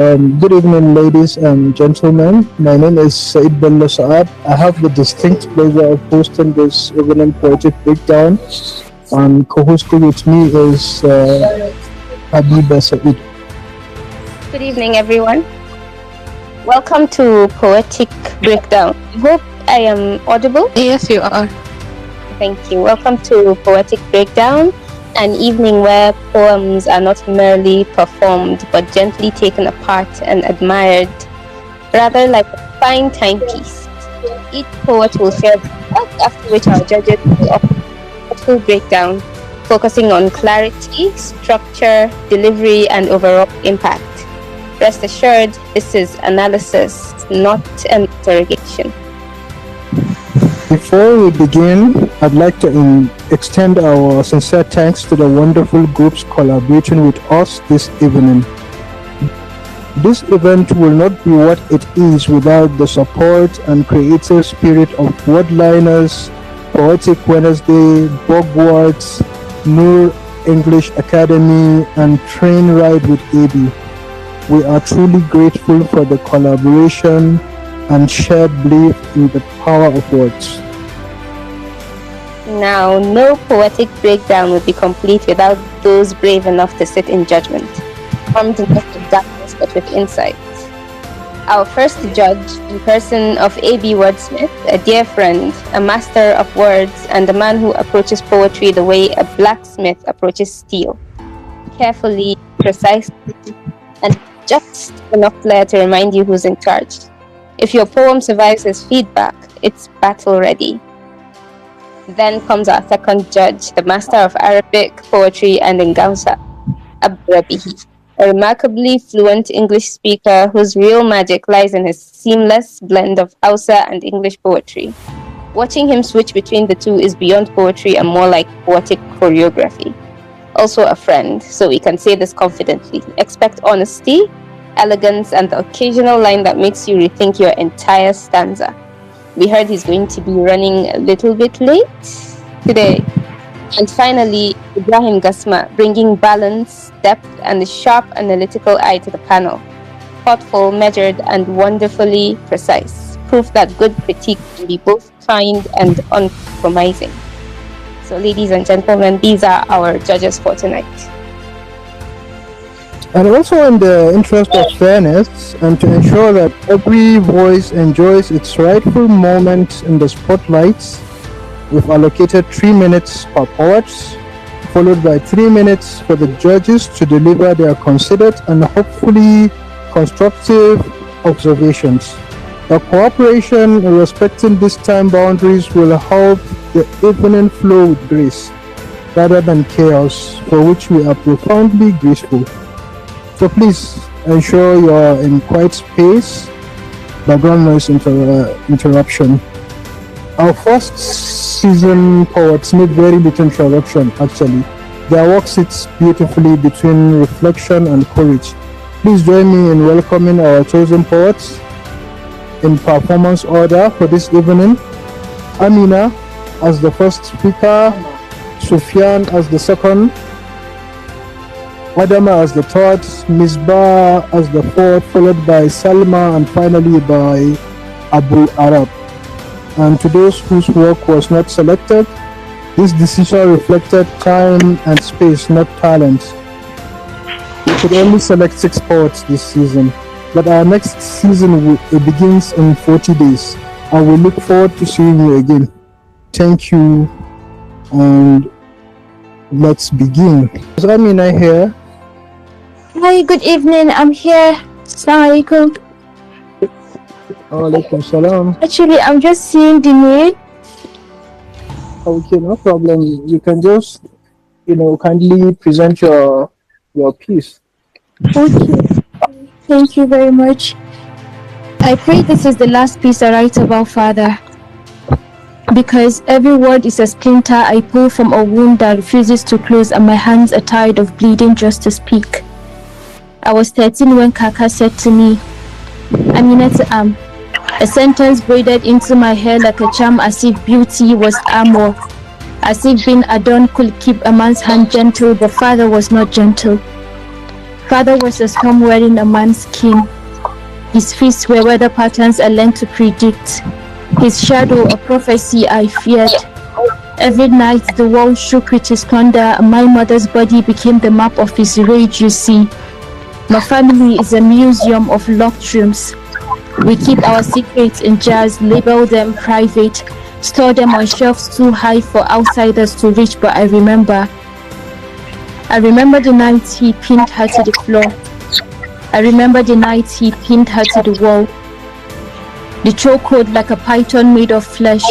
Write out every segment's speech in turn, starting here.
Good evening, ladies and gentlemen. My name is Said Bello Saad. I have the distinct pleasure of hosting this evening poetic breakdown, and co-hosting with me is Habiba Said. Good evening, everyone. Welcome to Poetic Breakdown. I hope I am audible. Yes, you are. Thank you. Welcome to Poetic Breakdown, an evening where poems are not merely performed but gently taken apart and admired, rather like a fine timepiece. Each poet will share the work, after which our judges will offer a full breakdown, focusing on clarity, structure, delivery, and overall impact. Rest assured, this is analysis, not an interrogation. Before we begin, I'd like to extend our sincere thanks to the wonderful groups collaborating with us this evening. This event will not be what it is without the support and creative spirit of Wordliners, Poetic Wednesday, Bogwarts, Noor English Academy, and Train Ride with AB. We are truly grateful for the collaboration and shared belief in the power of words. Now, no poetic breakdown would be complete without those brave enough to sit in judgment, armed not with darkness but with insight. Our first judge, in person of A.B. Wordsmith, a dear friend, a master of words, and a man who approaches poetry the way a blacksmith approaches steel, carefully, precisely, and just enough flair to remind you who's in charge. If your poem survives his feedback, it's battle ready. Then comes our second judge, the master of Arabic, poetry, and Ngausa, Abdurabihi, a remarkably fluent English speaker whose real magic lies in his seamless blend of Hausa and English poetry. Watching him switch between the two is beyond poetry and more like poetic choreography. Also a friend, so we can say this confidently. Expect honesty, elegance, and the occasional line that makes you rethink your entire stanza. We heard he's going to be running a little bit late today. And finally, Ibrahim Gasma, bringing balance, depth, and a sharp analytical eye to the panel. Thoughtful, measured, and wonderfully precise. Proof that good critique can be both kind and uncompromising. So, ladies and gentlemen, these are our judges for tonight. And also, in the interest of fairness and to ensure that every voice enjoys its rightful moment in the spotlights, we've allocated 3 minutes per poet, followed by 3 minutes for the judges to deliver their considered and hopefully constructive observations. The cooperation in respecting these time boundaries will help the evening flow with grace rather than chaos, for which we are profoundly grateful. So please ensure you are in quiet space, background noise interruption. Our first season poets need very little introduction actually. Their work sits beautifully between reflection and courage. Please join me in welcoming our chosen poets in performance order for this evening. Amina as the first speaker, Sufyan as the second, Adama as the third, Misbah as the fourth, followed by Salma, and finally by Abu Arab. And to those whose work was not selected, this decision reflected time and space, not talent. We could only select 6 poets this season, but our next season begins in 40 days, and we look forward to seeing you again. Thank you, and let's begin. Is Amina here? Hi, good evening. I'm here. Assalamu alaikum. Alaikum salam. Actually, I'm just seeing the mail. Okay, no problem. You can just, kindly present your piece. Okay. Thank you very much. I pray this is the last piece I write about Father, because every word is a splinter I pull from a wound that refuses to close, and my hands are tired of bleeding just to speak. I was 13 when Kaka said to me, Aminata Am, a sentence braided into my hair like a charm, as if beauty was armor, as if being adorned could keep a man's hand gentle, but Father was not gentle. Father was a storm wearing a man's skin. His fists were weather patterns I learned to predict. His shadow, a prophecy I feared. Every night the wall shook with his thunder, and my mother's body became the map of his rage, you see. My family is a museum of locked rooms. We keep our secrets in jars, label them private, store them on shelves too high for outsiders to reach, but I remember the night he pinned her to the floor. I remember the night he pinned her to the wall. The chokehold like a python made of flesh.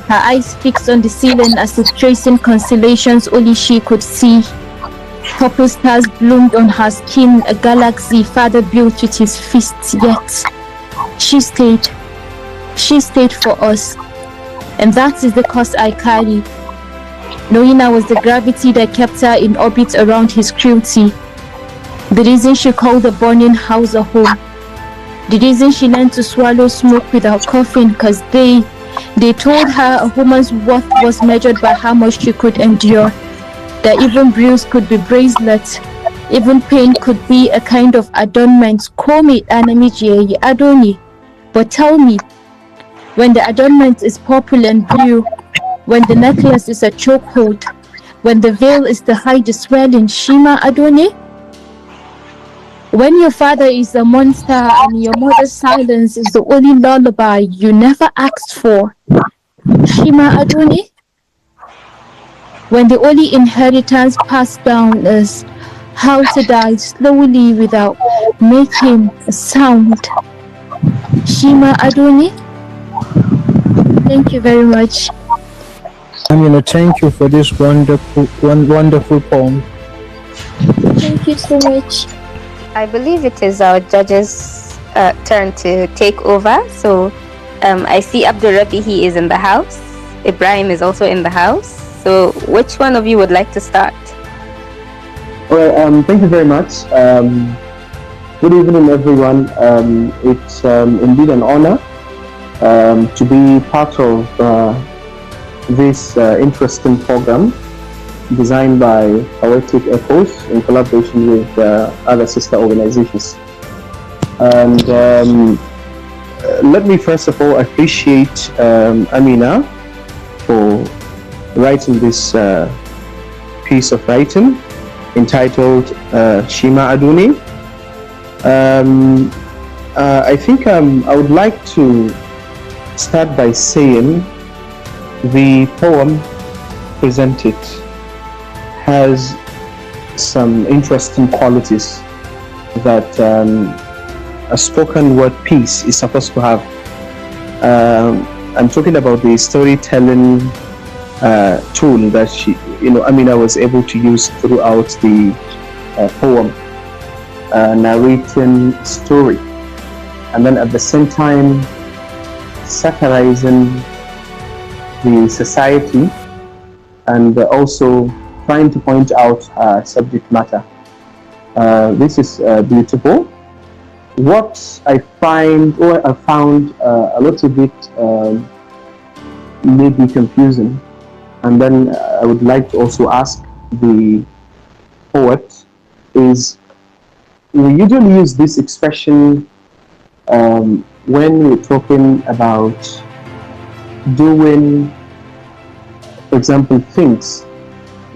Her eyes fixed on the ceiling as if tracing constellations only she could see. Purple stars bloomed on her skin, a galaxy Father built with his fists, yet she stayed. She stayed for us. And that is the cost I carry. Knowing I was the gravity that kept her in orbit around his cruelty. The reason she called the burning house a home. The reason she learned to swallow smoke without coughing, because they told her a woman's worth was measured by how much she could endure. That even bruise could be bracelets, even pain could be a kind of adornment. Call me Anamiji Adoni. But tell me, when the adornment is purple and blue, when the necklace is a chokehold, when the veil is the hide swelling, Shima Adoni? When your father is a monster and your mother's silence is the only lullaby you never asked for, Shima Adoni? When the only inheritance passed down is how to die slowly without making a sound, Shima Adoni? Thank you very much. I'm gonna thank you for this wonderful poem. Thank you so much. I believe it is our judge's turn to take over. So I see Abdul Rabi, he is in the house. Ibrahim is also in the house. So which one of you would like to start? Well, thank you very much. Good evening, everyone. It's indeed an honor to be part of this interesting program designed by Poetic Echoes in collaboration with other sister organizations. And let me first of all appreciate Amina for writing this piece of writing entitled Shima Aduni. I think I would like to start by saying the poem presented has some interesting qualities that a spoken word piece is supposed to have. I'm talking about the storytelling tool that Amina was able to use throughout the poem, narrating story, and then at the same time satirizing the society and also trying to point out subject matter. This is beautiful. What I found a little bit maybe confusing, and then I would like to also ask the poet, is we usually use this expression when we're talking about doing, for example, things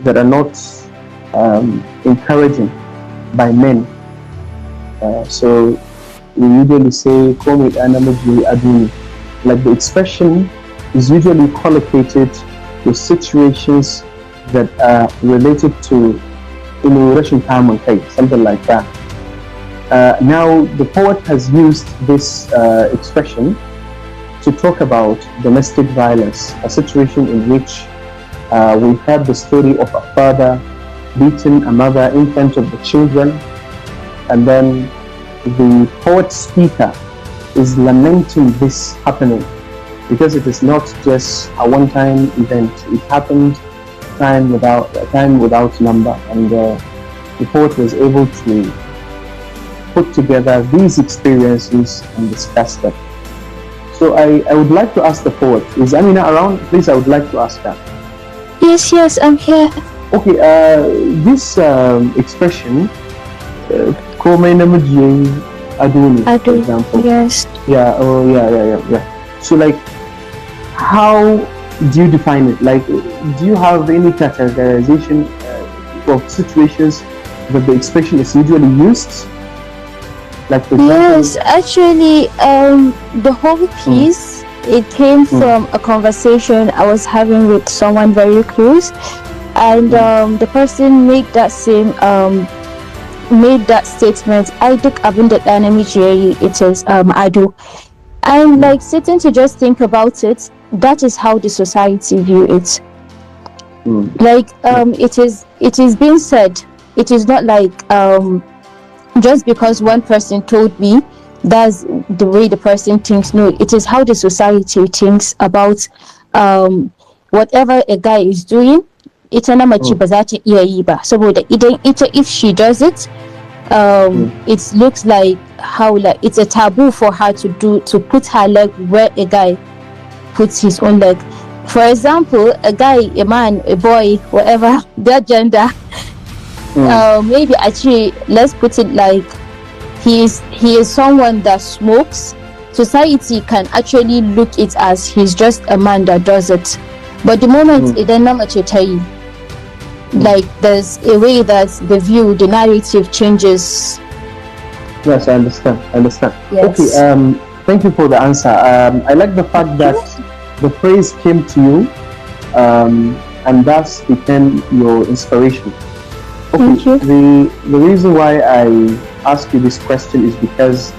that are not encouraging by men. So we usually say, "Komi anamaji aduni." Like the expression is usually collocated with situations that are related to Russian time and cake, something like that. Now the poet has used this expression to talk about domestic violence, a situation in which we have the story of a father beating a mother in front of the children, and then the poet speaker is lamenting this happening because it is not just a one-time event. It happened time without number, and the poet was able to put together these experiences and discuss them. So I would like to ask the poet, is Amina around? Please, I would like to ask her. Yes, I'm here. Okay, this expression Komai namiji ado ne, I for do. example. Yes. Yeah, oh yeah. So like, how do you define it? Like, do you have any categorization of situations that the expression is usually used? Like, for example, Yes, actually, the whole piece it came from a conversation I was having with someone very close, and the person made that statement. I took abin da ɗa namiji yayi, it is I do. And like sitting to just think about it, that is how the society view it. Like it is being said. It is not like just because one person told me that's the way the person thinks. No, it is how the society thinks about whatever a guy is doing. Ita na mace ba za ta iya yi ba, saboda idan ita, if she does it, it looks like how, like it's a taboo for her to put her leg where a guy puts his own leg. For example, a guy, a man, a boy, whatever their gender, maybe actually, let's put it like he is someone that smokes. Society can actually look it as he's just a man that does it. But the moment idan na mace ta yi, like there's a way that the view, the narrative changes. Yes, I understand. Yes. Okay. Thank you for the answer. I like the fact that the phrase came to you, and thus became your inspiration. Okay. Thank you. The reason why I ask you this question is because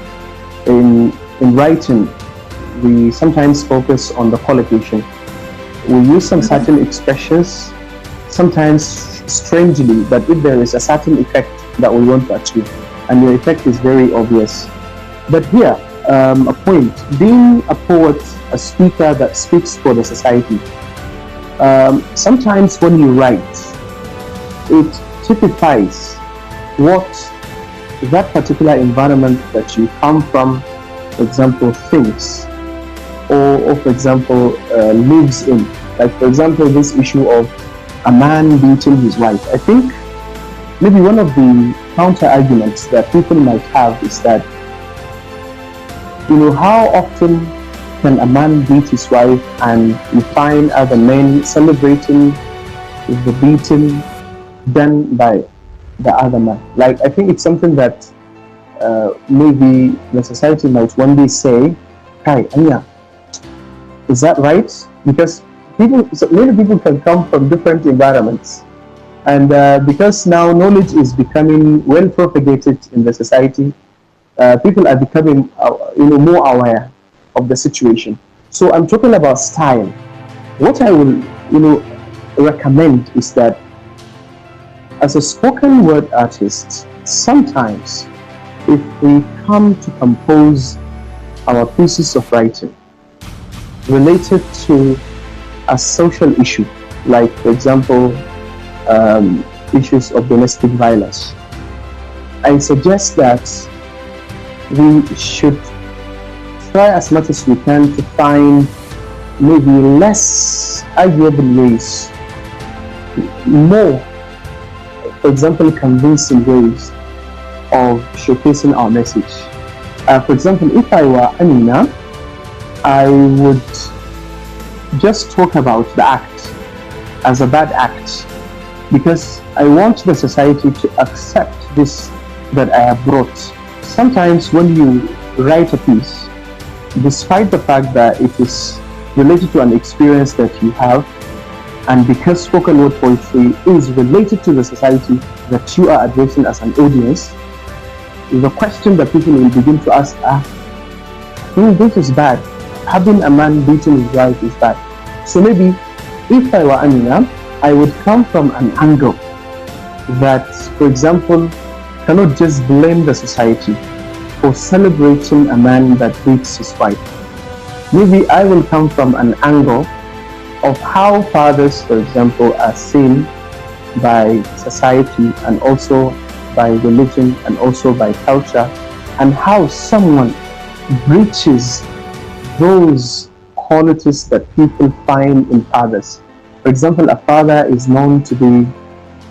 in writing we sometimes focus on the collocation. We use some certain expressions, sometimes strangely, but if there is a certain effect that we want to achieve, and your effect is very obvious. But here, a point, being a poet, a speaker that speaks for the society, sometimes when you write, it typifies what that particular environment that you come from, for example, thinks, or for example, lives in. Like, for example, this issue of a man beating his wife. I think maybe one of the counter arguments that people might have is that, how often can a man beat his wife and you find other men celebrating the beating done by the other man? Like, I think it's something that maybe the society might one day say, "Hi, Anya, is that right?" Because many people can come from different environments, and because now knowledge is becoming well propagated in the society, people are becoming more aware of the situation. So I'm talking about style. What I will recommend is that as a spoken word artist, sometimes if we come to compose our pieces of writing related to a social issue, like, for example, issues of domestic violence, I suggest that we should try as much as we can to find maybe less arguable ways, more, for example, convincing ways of showcasing our message. For example, if I were Amina, I would just talk about the act as a bad act, because I want the society to accept this that I have brought. Sometimes when you write a piece, despite the fact that it is related to an experience that you have, and because spoken word poetry is related to the society that you are addressing as an audience, the question that people will begin to ask this is bad. Having a man beating his wife is bad. So maybe if I were Amina, I would come from an angle that, for example, cannot just blame the society for celebrating a man that beats his wife. Maybe I will come from an angle of how fathers, for example, are seen by society and also by religion and also by culture, and how someone breaches those qualities that people find in fathers. For example, a father is known to be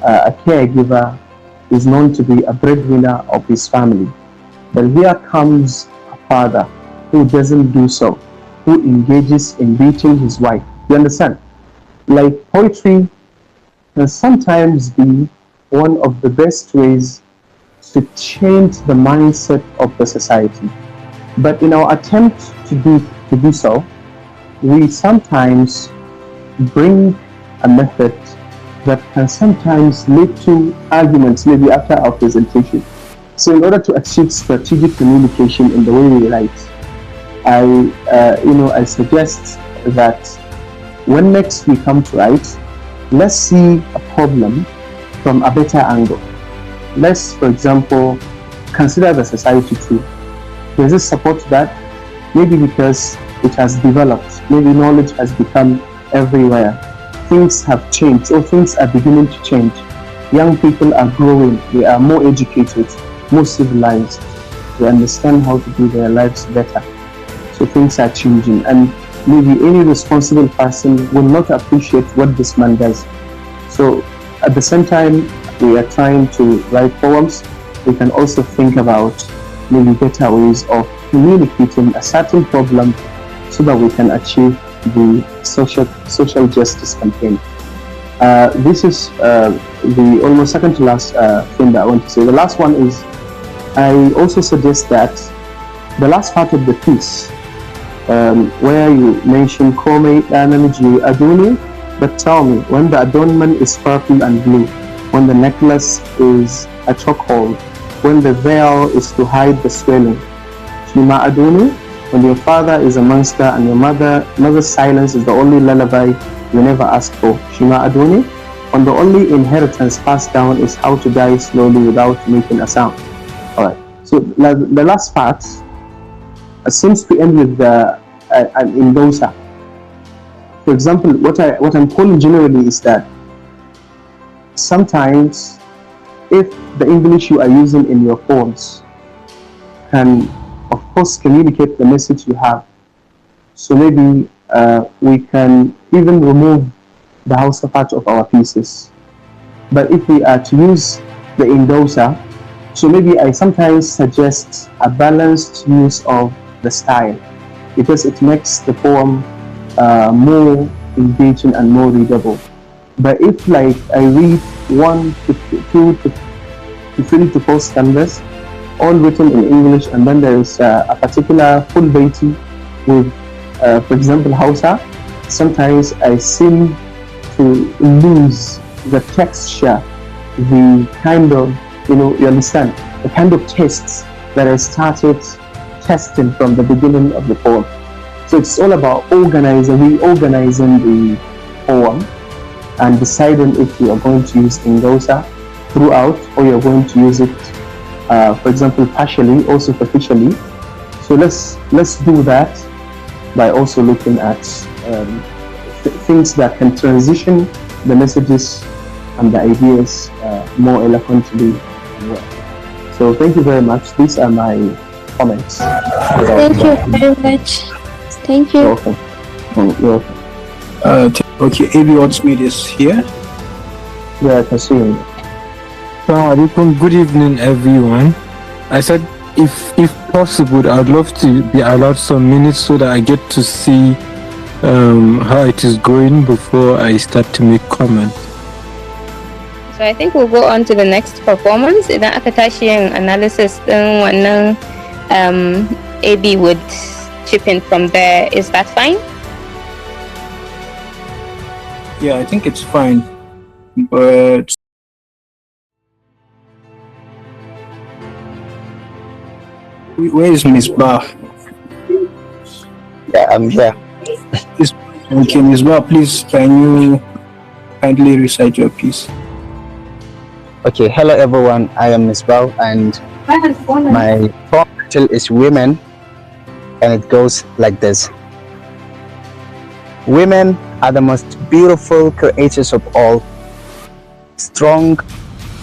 a caregiver, is known to be a breadwinner of his family. But here comes a father who doesn't do so, who engages in beating his wife. You understand? Like, poetry can sometimes be one of the best ways to change the mindset of the society. But in our attempt to do so, we sometimes bring a method that can sometimes lead to arguments maybe after our presentation. So in order to achieve strategic communication in the way we write, I suggest that when next we come to write, let's see a problem from a better angle. Let's, for example, consider the society too. Does it support that? Maybe because it has developed, maybe knowledge has become everywhere. Things have changed, or things are beginning to change. Young people are growing, they are more educated, more civilized. They understand how to do their lives better. So things are changing, and maybe any responsible person will not appreciate what this man does. So at the same time, we are trying to write poems. We can also think about maybe better ways of communicating a certain problem so that we can achieve the social justice campaign. This is the almost second to last thing that I want to say. The last one is, I also suggest that the last part of the piece, where you mention Kome Anamiji Aduni, but tell me, when the adornment is purple and blue, when the necklace is a chokehold, when the veil is to hide the swelling, Shima Aduni, when your father is a monster and your mother's silence is the only lullaby you never ask for, Shima Aduni, when the only inheritance passed down is how to die slowly without making a sound. Alright, so the last part seems to end with an endosa. For example, what I'm calling generally is that sometimes if the English you are using in your poems can, of course, communicate the message you have, so maybe we can even remove the Hausa part of our pieces. But if we are to use the endosa, so maybe I sometimes suggest a balanced use of the style, because it makes the poem more engaging and more readable. But if, like, I read 1 to 2 to 3 to 4 stanzas, all written in English, and then there is a particular full baiti with, for example, Hausa, sometimes I seem to lose the texture, the kind of, you understand, the kind of tastes that I started testing from the beginning of the poem. So it's all about reorganizing the poem and deciding if you are going to use endosa throughout, or you're going to use it, for example, partially or superficially. So let's do that by also looking at things that can transition the messages and the ideas more eloquently. So thank you very much. These are my comments. Thank you very much. Thank you. You're welcome. You're welcome. Okay, AB Oddsmith is here. Yeah, I can see you. Good evening, everyone. I said, if possible, I'd love to be allowed some minutes so that I get to see how it is going before I start to make comments. So I think we'll go on to the next performance. Idan aka tashi yin analysis din wannan AB would chip in from there. Is that fine? Yeah, I think it's fine. But where is Miss Bar? Yeah, I'm here. Okay, Miss Bar, please, can you kindly recite your piece? Okay, hello everyone. I am Miss Bao, and my poem title is Women, and it goes like this. Women are the most beautiful creatures of all. Strong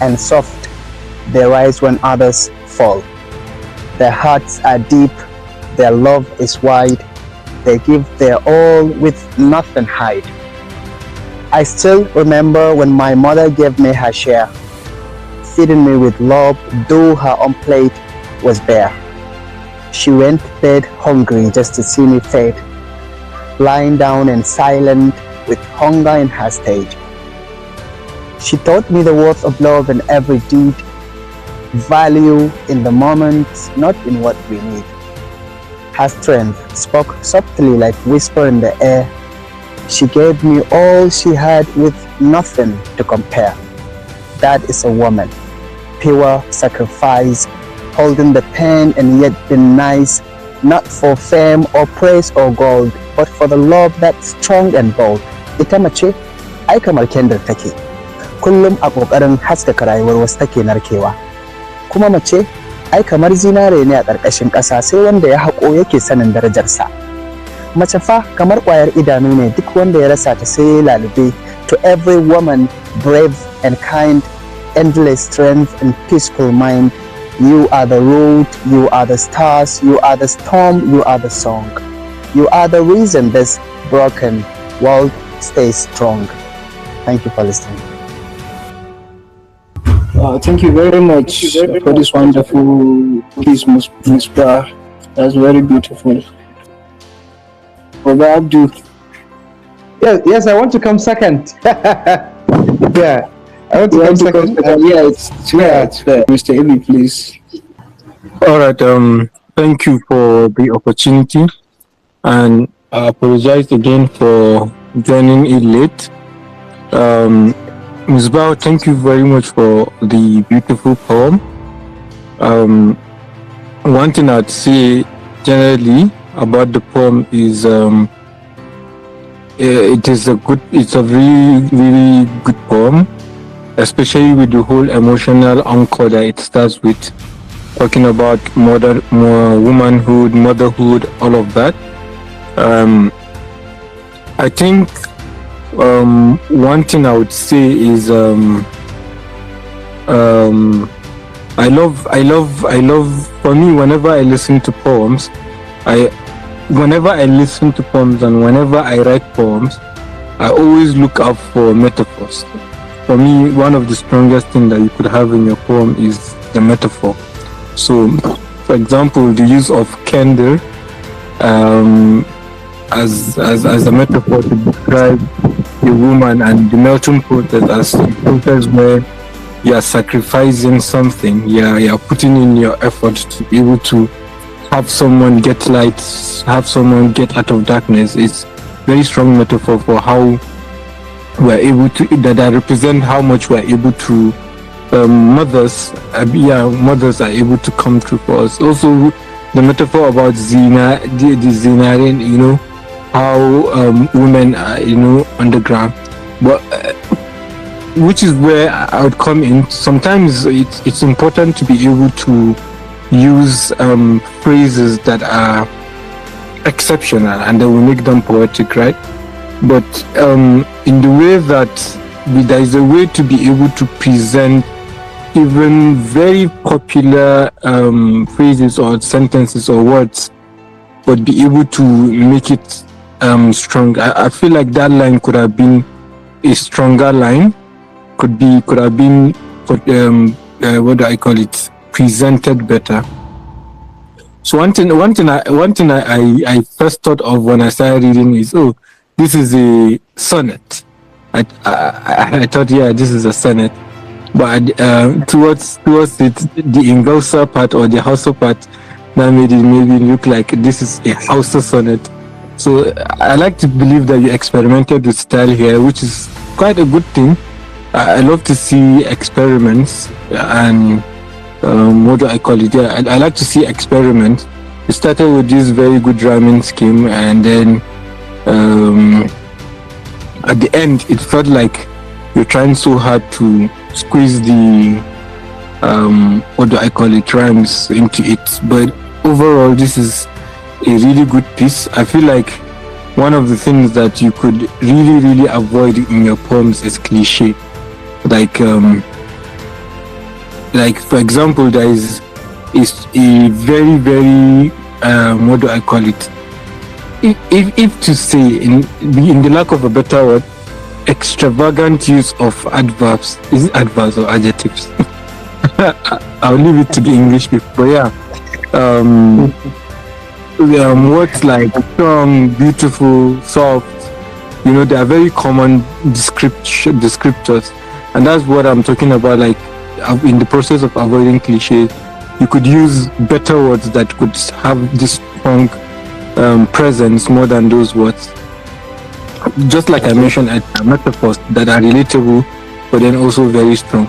and soft, they rise when others fall. Their hearts are deep, their love is wide. They give their all with nothing hide. I still remember when my mother gave me her share. feeding me with love, though her own plate was bare. She went to bed hungry just to see me fed, lying down and silent with hunger in her state. She taught me the worth of love in every deed, value in the moment, not in what we need. Her strength spoke softly like whisper in the air. She gave me all she had with nothing to compare. That is a woman, pure sacrifice, holding the pen and yet being nice, not for fame or praise or gold, but for the love that's strong and bold. Ita mace, ai kamar kendir take, kullum a ƙoƙarin haskaka rayuwar wasu take narkewa. Kuma mace, ai kamar zinare ne a ƙarƙashin ƙasa, sai wanda ya haƙo yake sanin darajarsa. Mace fa kamar ƙwayar idanu ne, duk wanda ya rasa ta sai ya lalube. To every woman, brave and kind, endless strength and peaceful mind, you are the road, you are the stars, you are the storm, you are the song. You are the reason this broken world stays strong. Thank you for listening. Thank you very much for this wonderful piece, Ms. Bra. That's very beautiful. Baba Abdul. Yes, I want to come second. Yeah, I want to come second. It's fair. Mr. Ebi, please. All right. Thank you for the opportunity, and I apologize again for joining it late. Ms. Bao, thank you very much for the beautiful poem. One thing I'd say generally about the poem is it's a really, really good poem, especially with the whole emotional anchor that it starts with, talking about womanhood, motherhood, all of that. I think one thing I would say is I love for me, whenever I listen to poems and whenever I write poems, I always look out for metaphors. For me, one of the strongest things that you could have in your poem is the metaphor. So, for example, the use of candle as a metaphor to describe the woman, and the melting pot as a process where you are sacrificing something, you're putting in your effort to be able to have someone get light, have someone get out of darkness. It's very strong metaphor for how we're able to, that represent how much we're able to, mothers are able to come through for us. Also, the metaphor about zina, the zina, you know, how women are, you know, underground. But which is where I would come in. Sometimes it's important to be able to use phrases that are exceptional and that will make them poetic, right? But in the way that there is a way to be able to present even very popular phrases or sentences or words, but be able to make it strong. I feel like that line could have been a stronger line, could have been what do I call it, presented better. So one thing I first thought of when I started reading is, oh, this is a sonnet. I thought, yeah, this is a sonnet. But towards it, the Ingausa part or the Hausa part, that made it maybe look like this is a Hausa sonnet. So I like to believe that you experimented with style here, which is quite a good thing. I love to see experiments and what do I call it? Yeah, I like to see experiments. We started with this very good rhyming scheme, and then at the end, it felt like you're trying so hard to squeeze the what do I call it, rhymes into it. But overall, this is a really good piece. I feel like one of the things that you could really avoid in your poems is cliche. Like for example, there is a very what do I call it? If to say in the lack of a better word, extravagant use of adverbs. Is it adverbs or adjectives? I'll leave it to the English people. But yeah, um, words like strong, beautiful, soft, they are very common descriptors, and that's what I'm talking about. Like in the process of avoiding cliches, you could use better words that could have this strong presence more than those words. Just like I mentioned, metaphors that are relatable, but then also very strong.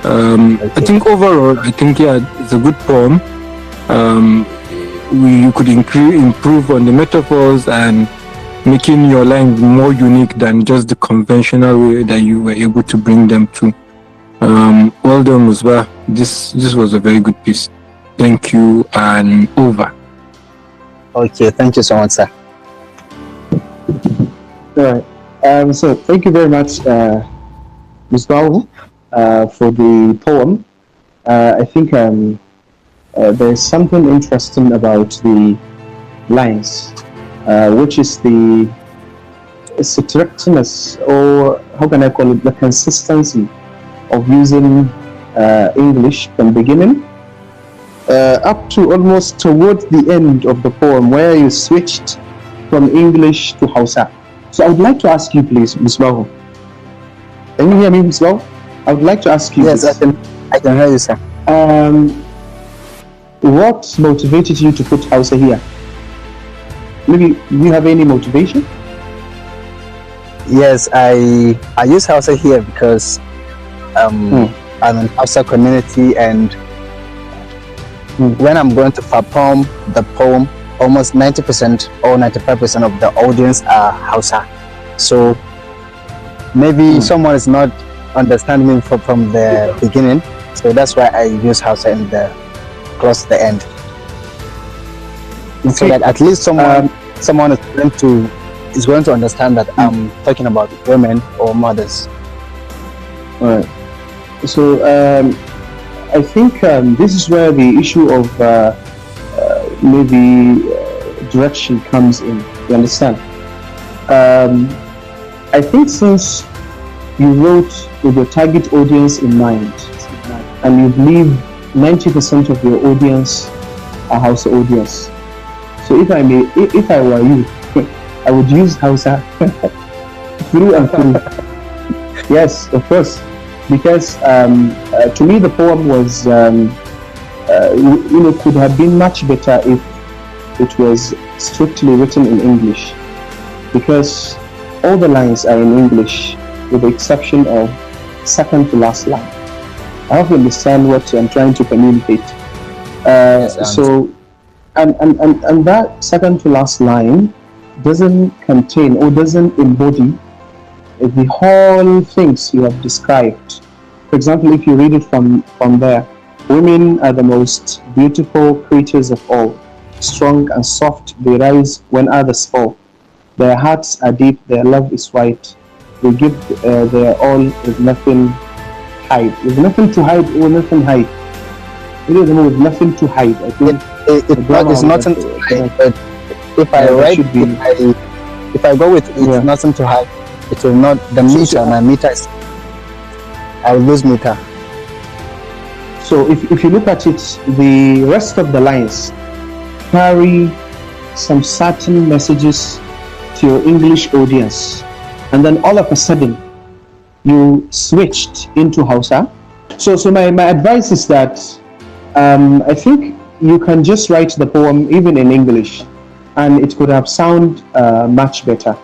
I think overall, it's a good poem. You could improve on the metaphors and making your lines more unique than just the conventional way that you were able to bring them to. Well done, Musbah. This was a very good piece. Thank you, and over. Okay, thank you so much, sir. All right. So thank you very much, Ms. Bawu, for the poem. I think there's something interesting about the lines, which is the strictness, or how can I call it, the consistency of using English from beginning up to almost towards the end of the poem, where you switched from English to Hausa. So I would like to ask you, please, Ms. Bahu. Can you hear me, Ms. Bahu? I would like to ask you. Yes, I can hear you, sir. What motivated you to put Hausa here? Maybe do you have any motivation? Yes, I use Hausa here because I'm in Hausa community, and when I'm going to perform the poem, almost 90% or 95% of the audience are Hausa. So maybe someone is not understanding me from the beginning, so that's why I use Hausa in the close to the end. Okay. So that at least someone is going to understand that I'm talking about women or mothers. All right. So I think this is where the issue of maybe direction comes in. You understand? I think since you wrote with your target audience in mind, and you believe 90% of your audience are Hausa audience. So if I were you, I would use Hausa through and through. Yes, of course, because to me the poem was, could have been much better if it was strictly written in English, because all the lines are in English with the exception of second to last line. I hope you understand what I'm trying to communicate. So, and that second to last line doesn't contain or doesn't embody the whole things you have described. For example, if you read it from there, women are the most beautiful creatures of all. Strong and soft, they rise when others fall. Their hearts are deep, their love is white. They give their all with nothing hide. With nothing to hide or nothing hide. With nothing to hide. I think it's nothing to hide. But if I write, if I go with it's nothing to hide, it will not. The meter, my meter is. I will lose meter. So if you look at it, the rest of the lines carry some certain messages to your English audience, and then all of a sudden you switched into Hausa. So my advice is that I think you can just write the poem even in English, and it could have sound much better.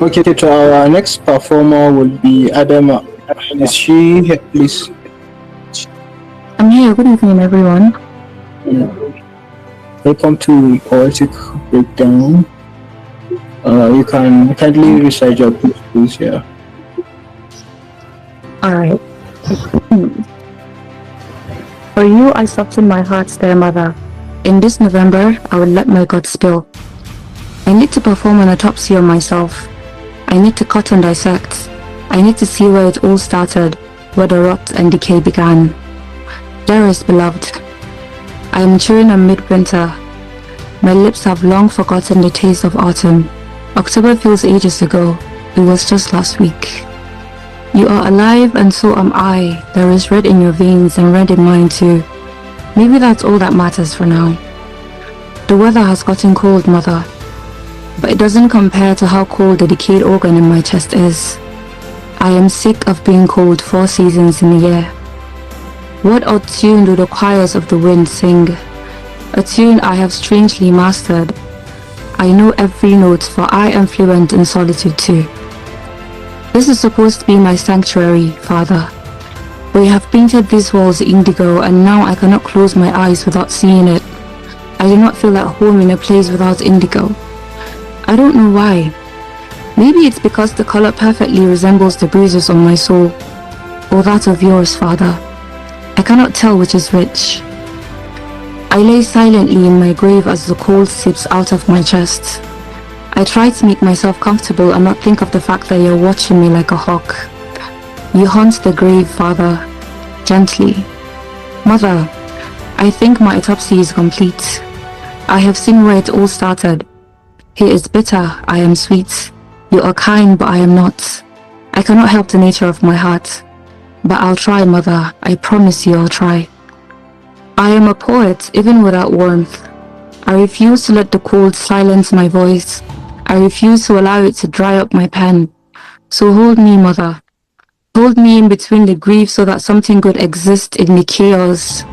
Okay, to our next performer will be Adama. Is she here, please? I'm here. Good evening, everyone. Welcome to Poetic Breakdown. You can kindly recite your piece, please. Yeah. All right. For you, I soften my heart, dear mother. In this November, I will let my God spill. I need to perform an autopsy on myself. I need to cut and dissect. I need to see where it all started, where the rot and decay began. Dearest beloved, I am chewing on midwinter. My lips have long forgotten the taste of autumn. October feels ages ago. it was just last week. You are alive and so am I. There is red in your veins and red in mine too. Maybe that's all that matters for now. The weather has gotten cold, Mother, but it doesn't compare to how cold the decayed organ in my chest is. I am sick of being cold 4 seasons in a year. What odd tune do the choirs of the wind sing? A tune I have strangely mastered. I know every note, for I am fluent in solitude too. This is supposed to be my sanctuary, Father. We have painted these walls indigo, and now I cannot close my eyes without seeing it. I do not feel at home in a place without indigo. I don't know why. Maybe it's because the color perfectly resembles the bruises on my soul, or that of yours, Father. I cannot tell which is which. I lay silently in my grave as the cold seeps out of my chest. I try to make myself comfortable and not think of the fact that you're watching me like a hawk. You haunt the grave, Father, gently. Mother, I think my autopsy is complete. I have seen where it all started. He is bitter, I am sweet. You are kind, but I am not. I cannot help the nature of my heart. But I'll try, Mother. I promise you I'll try. I am a poet, even without warmth. I refuse to let the cold silence my voice. I refuse to allow it to dry up my pen. So hold me, Mother. Hold me in between the grief so that something good exists in the chaos.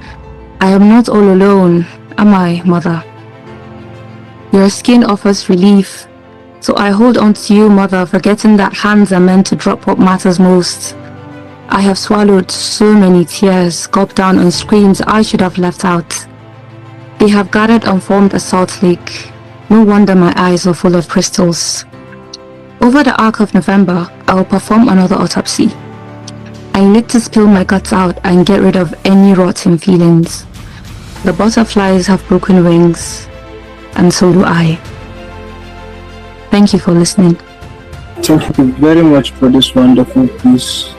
I am not all alone, am I, Mother? Your skin offers relief. So I hold on to you, Mother, forgetting that hands are meant to drop what matters most. I have swallowed so many tears, gulped down on screams I should have left out. They have gathered and formed a salt lake. No wonder my eyes are full of crystals. Over the arc of November, I will perform another autopsy. I need to spill my guts out and get rid of any rotten feelings. The butterflies have broken wings, and so do I. Thank you for listening. Thank you very much for this wonderful piece.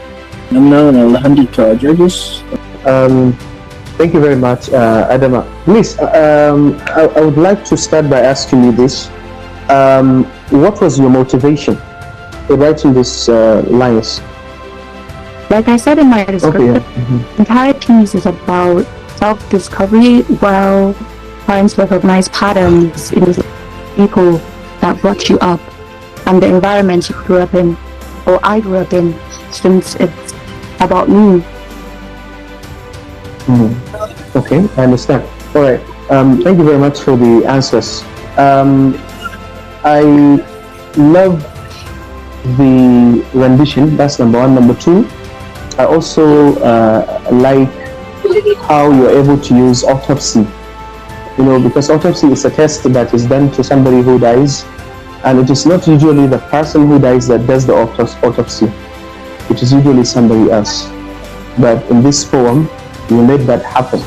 And now I'll hand it to our judges. Thank you very much, Adama. Please, I would like to start by asking you this. What was your motivation for writing these lines? Like I said in my description, the entire piece is about self-discovery while trying to recognize patterns in the people that brought you up and the environment you grew up in, or I grew up in, since it's about me. Okay, I understand. All right. Thank you very much for the answers. I love the rendition. That's number one. Number two, I also like how you're able to use autopsy. You know, because autopsy is a test that is done to somebody who dies, and it is not usually the person who dies that does the autopsy. It is usually somebody else. But in this poem, you made that happen.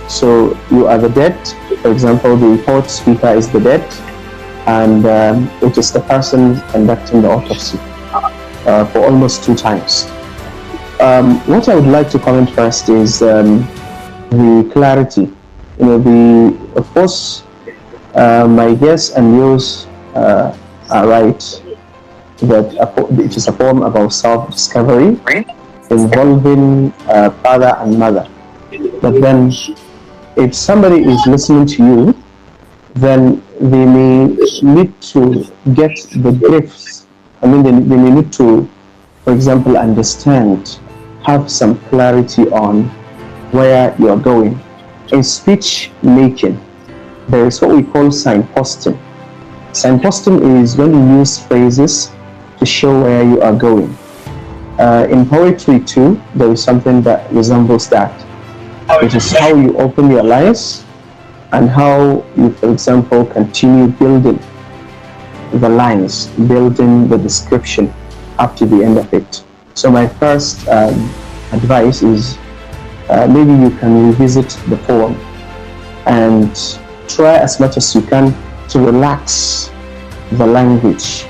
So you are the dead. For example, the court speaker is the dead, and it is the person conducting the autopsy for almost 2 times. What I would like to comment first is the clarity. You know, of course, my guess and yours are right that it is a poem about self-discovery involving father and mother. But then, if somebody is listening to you, then they may need to get the gifts. I mean, they may need to, for example, understand, have some clarity on where you're going. In speech making, there is what we call signposting. Signposting is when you use phrases to show where you are going. In poetry too, there is something that resembles that. It is how you open your lines and how you, for example, continue building the lines, building the description up to the end of it. So my first advice is maybe you can revisit the poem and try as much as you can to relax the language,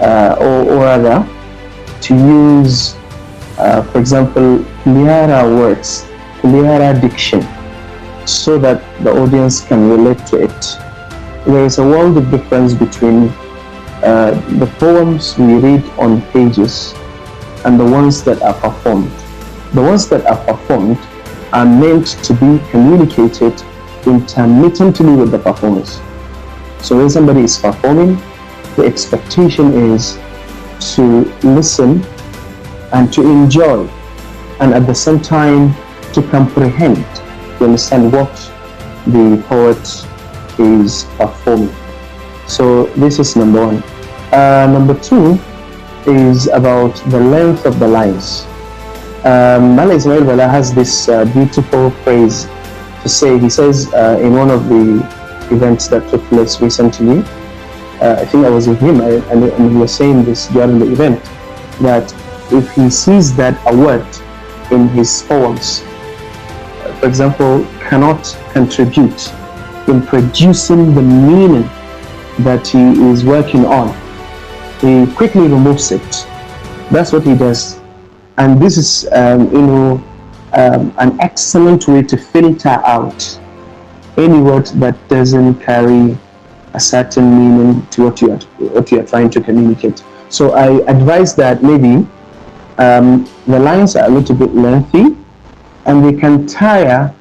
or rather to use, for example, clearer words, clearer diction, so that the audience can relate to it. There is a world of difference between the poems we read on pages and the ones that are performed. The ones that are performed are meant to be communicated intermittently with the performers. So when somebody is performing, the expectation is to listen and to enjoy, and at the same time to comprehend, to understand what the poet is performing. So this is number one. Number two is about the length of the lines. Mala Ismail Bala has this beautiful phrase to say. He says in one of the events that took place recently, I think I was with him, and he was saying this during the event, that if he sees that a word in his poems, for example, cannot contribute in producing the meaning that he is working on, he quickly removes it. That's what he does. And this is, an excellent way to filter out any word that doesn't carry a certain meaning to what you are trying to communicate. So I advise that maybe the lines are a little bit lengthy and they can tire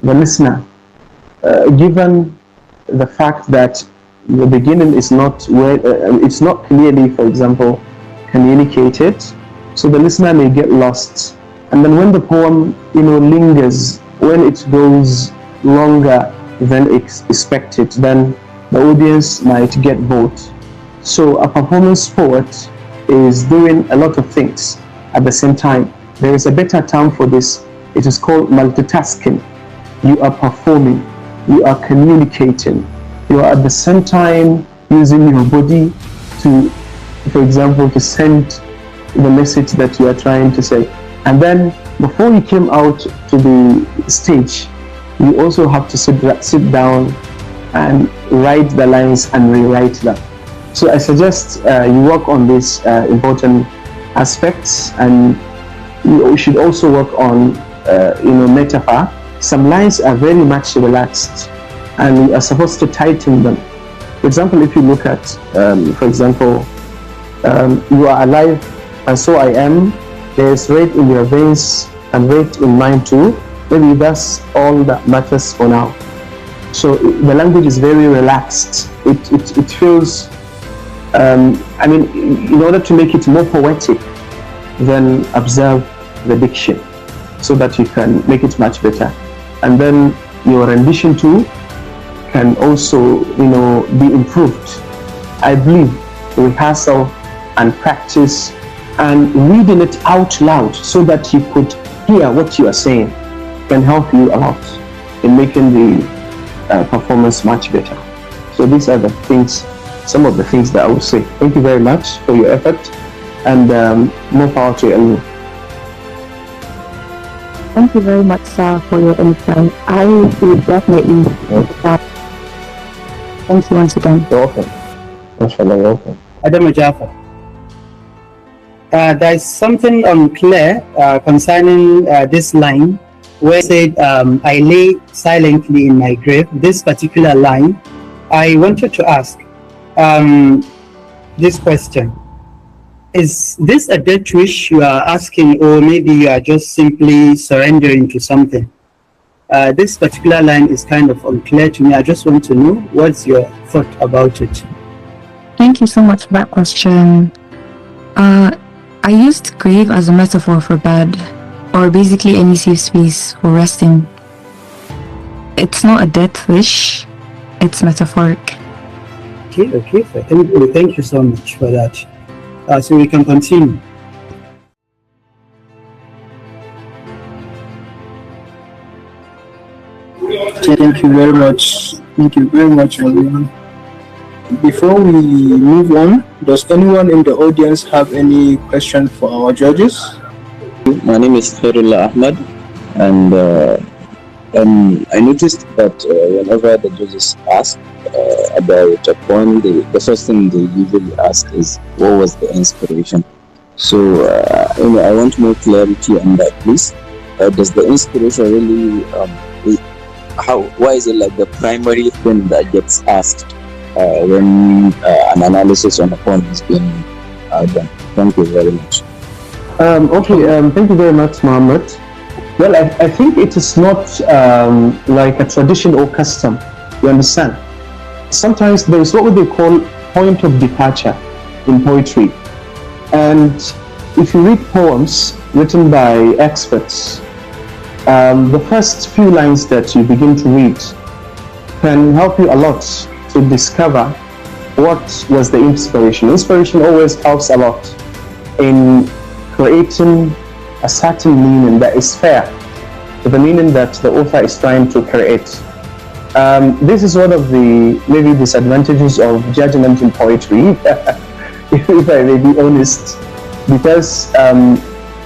the listener, given the fact that the beginning is not it's not clearly, for example, communicated, so the listener may get lost. And then when the poem, lingers, when it goes longer than expected, then the audience might get bored. So a performance poet is doing a lot of things at the same time. There is a better term for this. It is called multitasking. You are performing, you are communicating, you are at the same time using your body to, for example, to send the message that you are trying to say. And then before you came out to the stage, you also have to sit down and write the lines and rewrite them. So I suggest you work on these important aspects, and you should also work on metaphor. Some lines are very much relaxed and you are supposed to tighten them. For example, if you look at, for example, you are alive and so I am, there is red in your veins and red in mine too. Maybe that's all that matters for now. So the language is very relaxed. It feels, in order to make it more poetic, then observe the diction so that you can make it much better. And then your rendition too can also, be improved. I believe rehearsal and practice and reading it out loud so that you could hear what you are saying can help you a lot in making the performance much better. So these are the things, some of the things that I would say. Thank you very much for your effort, and more power to you. Thank you very much, sir, for your insight. I will definitely thank you once again. You're welcome. Mashallah, you're welcome. Adam Jaffa. There is something unclear concerning this line where it said, I lay silently in my grave. This particular line, I wanted to ask this question. Is this a death wish you are asking, or maybe you are just simply surrendering to something? This particular line is kind of unclear to me. I just want to know what's your thought about it. Thank you so much for that question. I used grave as a metaphor for bed, or basically any safe space for resting. It's not a death wish, it's metaphoric. Okay. Thank you so much for that. So we can continue. Thank you very much. Thank you very much, everyone. Before we move on, does anyone in the audience have any question for our judges? My name is Khairullah Ahmad, and I noticed that whenever the judges ask about a poem, the first thing they usually ask is, what was the inspiration? So I want more clarity on that, please. Does the inspiration really, why is it like the primary thing that gets asked when an analysis on a poem is being done. Thank you very much. Thank you very much, Mohammed. Well, I think it is not like a tradition or custom. You understand? Sometimes there is what they call point of departure in poetry. And if you read poems written by experts, the first few lines that you begin to read can help you a lot to discover what was the inspiration. Inspiration always helps a lot in creating a certain meaning that is fair to the meaning that the author is trying to create. This is one of the maybe disadvantages of judgment in poetry, if I may be honest, because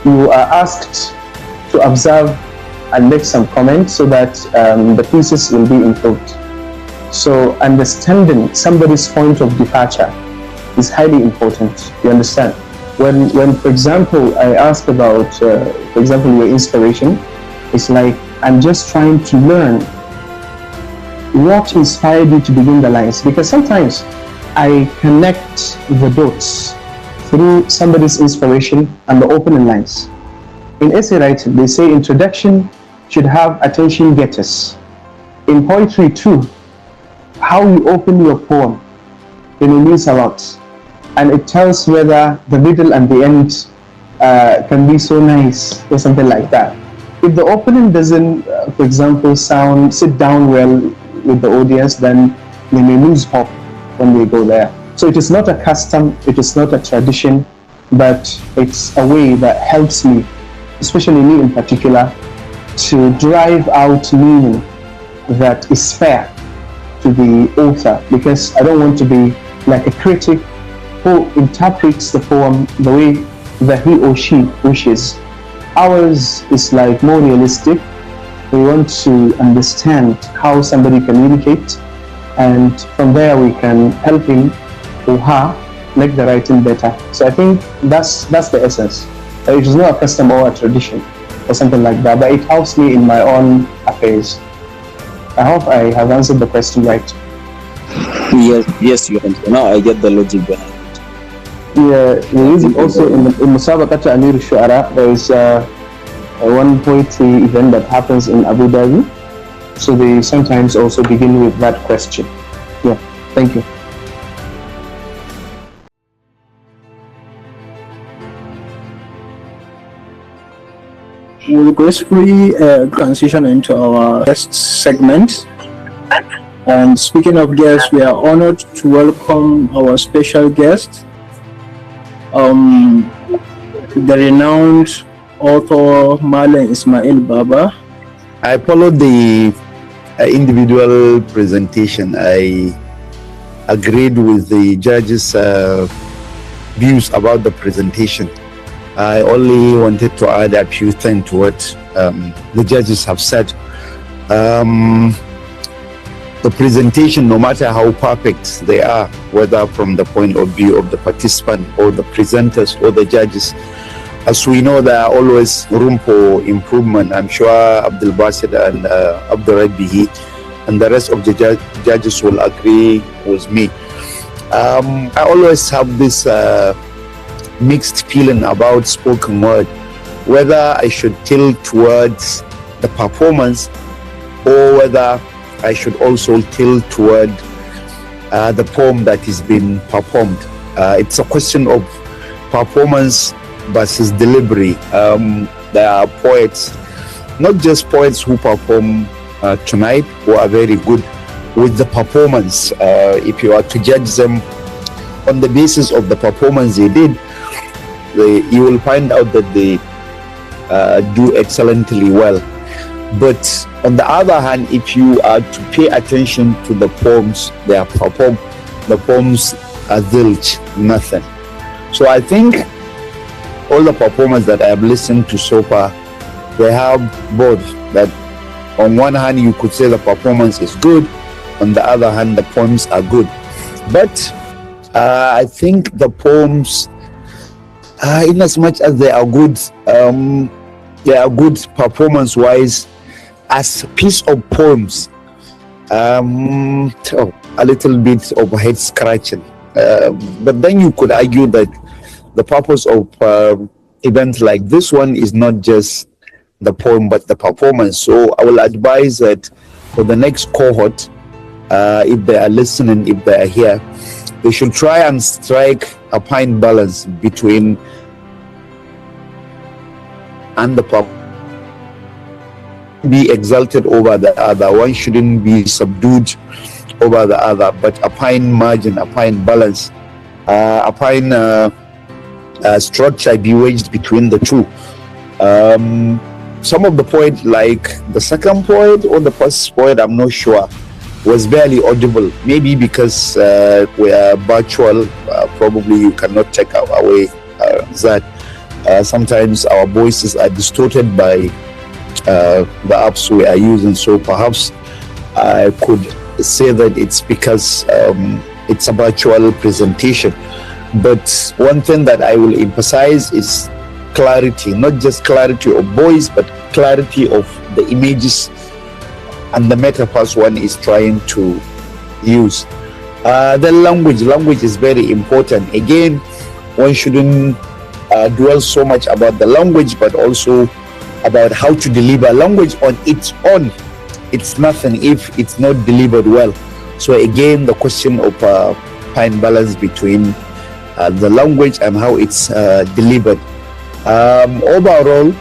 you are asked to observe and make some comments so that the pieces will be improved. So understanding somebody's point of departure is highly important. You understand? When for example, I ask about, for example, your inspiration, it's like I'm just trying to learn what inspired you to begin the lines, because sometimes I connect the dots through somebody's inspiration and the opening lines. In essay writing, they say introduction should have attention getters. In poetry too, how you open your poem, means a lot. And it tells whether the middle and the end can be so nice or something like that. If the opening doesn't, for example, sit down well with the audience, then they may lose hope when they go there. So it is not a custom, it is not a tradition, but it's a way that helps me, especially me in particular, to drive out meaning that is fair to the author, because I don't want to be like a critic who interprets the poem the way that he or she wishes. Ours is like more realistic. We want to understand how somebody communicates, and from there we can help him or her make the writing better. So I think that's the essence. It is not a custom or a tradition or something like that, but it helps me in my own affairs. I hope I have answered the question right. Yes, you can. Now I get the logic behind it. Yeah, the reason also in Musabaqat Amir Shu'ara, there is one poetry event that happens in Abu Dhabi. So they sometimes also begin with that question. Yeah, thank you. We'll gracefully transition into our guest segment. And speaking of guests, we are honored to welcome our special guest, the renowned author Marlon Ismail Baba. I followed the individual presentation. I agreed with the judges' views about the presentation. I only wanted to add a few things to what the judges have said. The presentation, no matter how perfect they are, whether from the point of view of the participant or the presenters or the judges, as we know, there are always room for improvement. I'm sure Abdul Basit and Abdul Rabihi and the rest of the judges will agree with me. I always have this mixed feeling about spoken word, whether I should tilt towards the performance or whether I should also tilt toward the poem that is being performed. It's a question of performance versus delivery. There are poets, not just poets who perform tonight, who are very good with the performance. If you are to judge them on the basis of the performance they did, you will find out that they do excellently well. But on the other hand, if you are to pay attention to the poems they are performed, the poems are zilch, nothing. So I think all the performers that I have listened to so far, they have both. That on one hand you could say the performance is good, on the other hand the poems are good. But I think the poems, in as much as they are good performance-wise, as piece of poems, a little bit of head scratching. But then you could argue that the purpose of events like this one is not just the poem but the performance. So I will advise that for the next cohort, if they are listening, if they are here, they should try and strike a fine balance between and the performance. Be exalted over the other, one shouldn't be subdued over the other, but a fine margin, a fine balance, a fine structure be waged between the two. Some of the poet, like the second poet or the first poet, I'm not sure, was barely audible. Maybe because we are virtual, probably you cannot take away that. Sometimes our voices are distorted by the apps we are using, so perhaps I could say that it's because it's a virtual presentation. But one thing that I will emphasize is clarity, not just clarity of voice, but clarity of the images and the metaphors one is trying to use. The language is very important. Again, one shouldn't dwell so much about the language, but also about how to deliver. Language on its own, it's nothing if it's not delivered well. So again, the question of fine balance between the language and how it's delivered. Overall,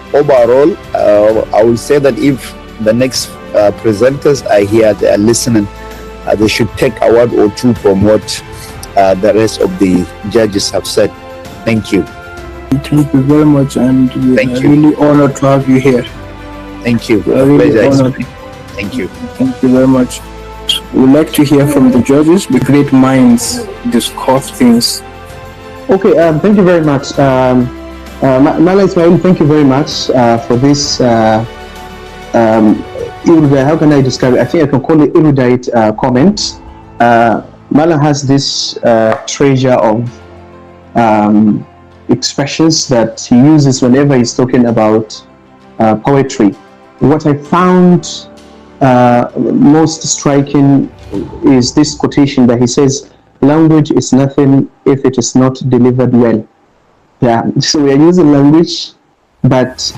I will say that if the next presenters are here, they are listening, they should take a word or two from what the rest of the judges have said. Thank you. Thank you very much, and we are really honored to have you here. Thank you. Really honored. Thank you. Thank you very much. We'd like to hear from the judges. The great minds discuss things. Okay, thank you very much. Mala Ismail, thank you very much for this. How can I describe it? I think I can call it erudite comment. Mala has this treasure of expressions that he uses whenever he's talking about poetry. What I found most striking is this quotation that he says, "Language is nothing if it is not delivered well." Yeah, so we are using language, but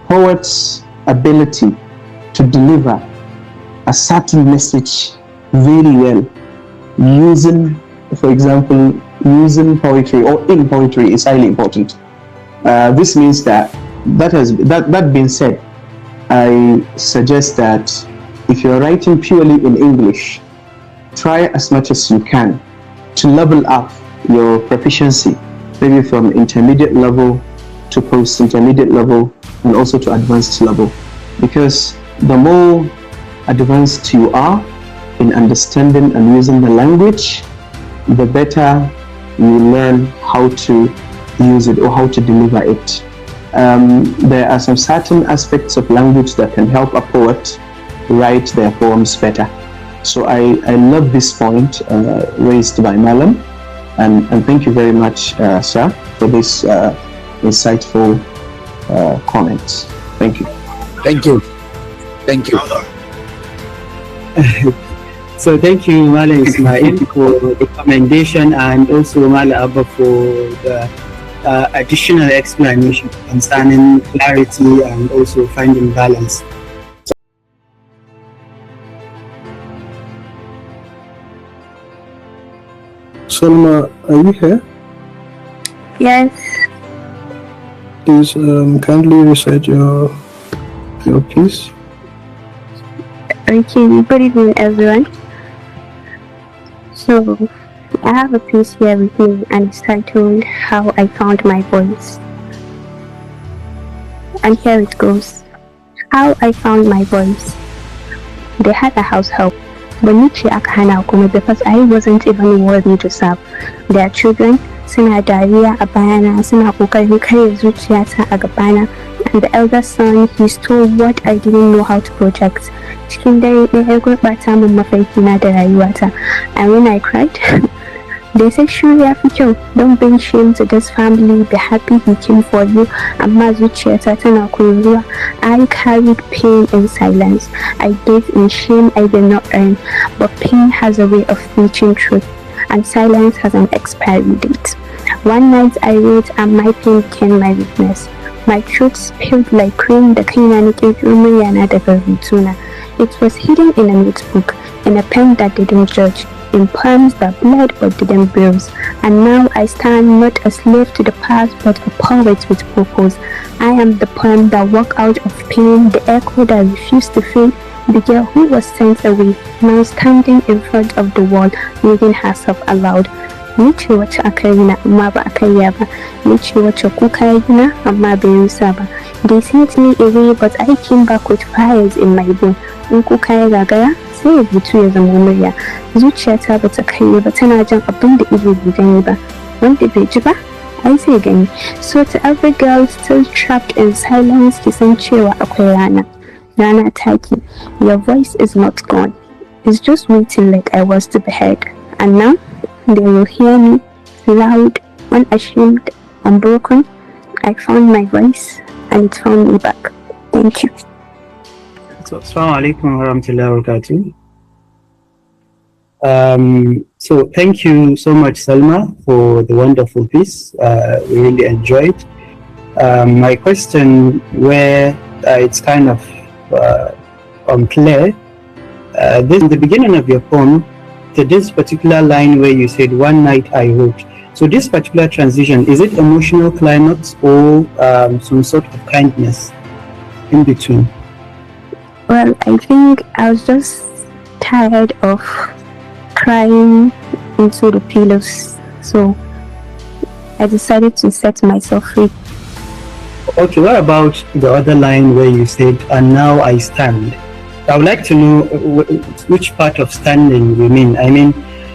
poets' ability to deliver a certain message very well, using, for example, using poetry or in poetry is highly important. This means that being said, I suggest that if you're writing purely in English, try as much as you can to level up your proficiency, maybe from intermediate level to post-intermediate level and also to advanced level, because the more advanced you are in understanding and using the language, the better you learn how to use it or how to deliver it. There are some certain aspects of language that can help a poet write their poems better. So I love this point raised by Malam, and thank you very much, sir, for this insightful comments. Thank you. Thank you. Thank you. So thank you, Mala Ismail, for the commendation, and also Mala Abba for the additional explanation concerning clarity and also finding balance. Salma, are you here? Yes. Please kindly recite your piece. Okay, good evening, everyone. So, I have a piece here with me, and it's titled How I Found My Voice. And here it goes. How I found my voice. They had a house help, but Nietzsche Akana Okume, because I wasn't even worthy to serve. Their children, suna dariya a bayana, suna kokarin kare zuciyata a gabana, and the elder son, he stole what I didn't know how to project. Cikin dare ɗaya ya gurɓata min mafarkina da rayuwata. And when I cried, They say Shuri Aficho, don't bring shame to this family, be happy he came for you. I carried pain in silence. I gave in shame I did not earn, but pain has a way of reaching truth, and silence has an expiry date. One night I wrote and my pain became my weakness. My truth spilled like cream, the It was hidden in a notebook, in a pen that didn't judge, in poems that bled but didn't bruise. And now I stand not a slave to the past but a poet with purpose. I am the poem that walked out of pain, the echo that refused to fade, the girl who was sent away, now standing in front of the wall, reading herself aloud. Ni ce wacce aka yi na amma ba aka yi ba, ni ce wacce kuka yi na amma bai rusa ba. They sent me away but I came back with fires in my bone. In kuka ya gagara sai rubutu ya zama murya. Zuciyata ba ta kai ba, tana jan abin da ido bai gani ba, wanda bai ji ba ai zai gani. So to every girl still trapped in silence, ki san cewa akwai rana. Rana taki, your voice is not gone. It's just waiting like I was to be heard. And now they will hear me, loud, unashamed, unbroken. I found my voice and it found me back. Thank you. So, Assalamu alaikum wa rahmatullahi wa barakatuh. So thank you so much, Salma, for the wonderful piece. We really enjoyed. My question, where it's kind of unclear, this in the beginning of your poem, to this particular line where you said, one night I wrote. So this particular transition, is it emotional climax or some sort of kindness in between? Well, I think I was just tired of crying into the pillows, so I decided to set myself free. Okay, what about the other line where you said, and now I stand? I would like to know which part of standing you mean. I mean,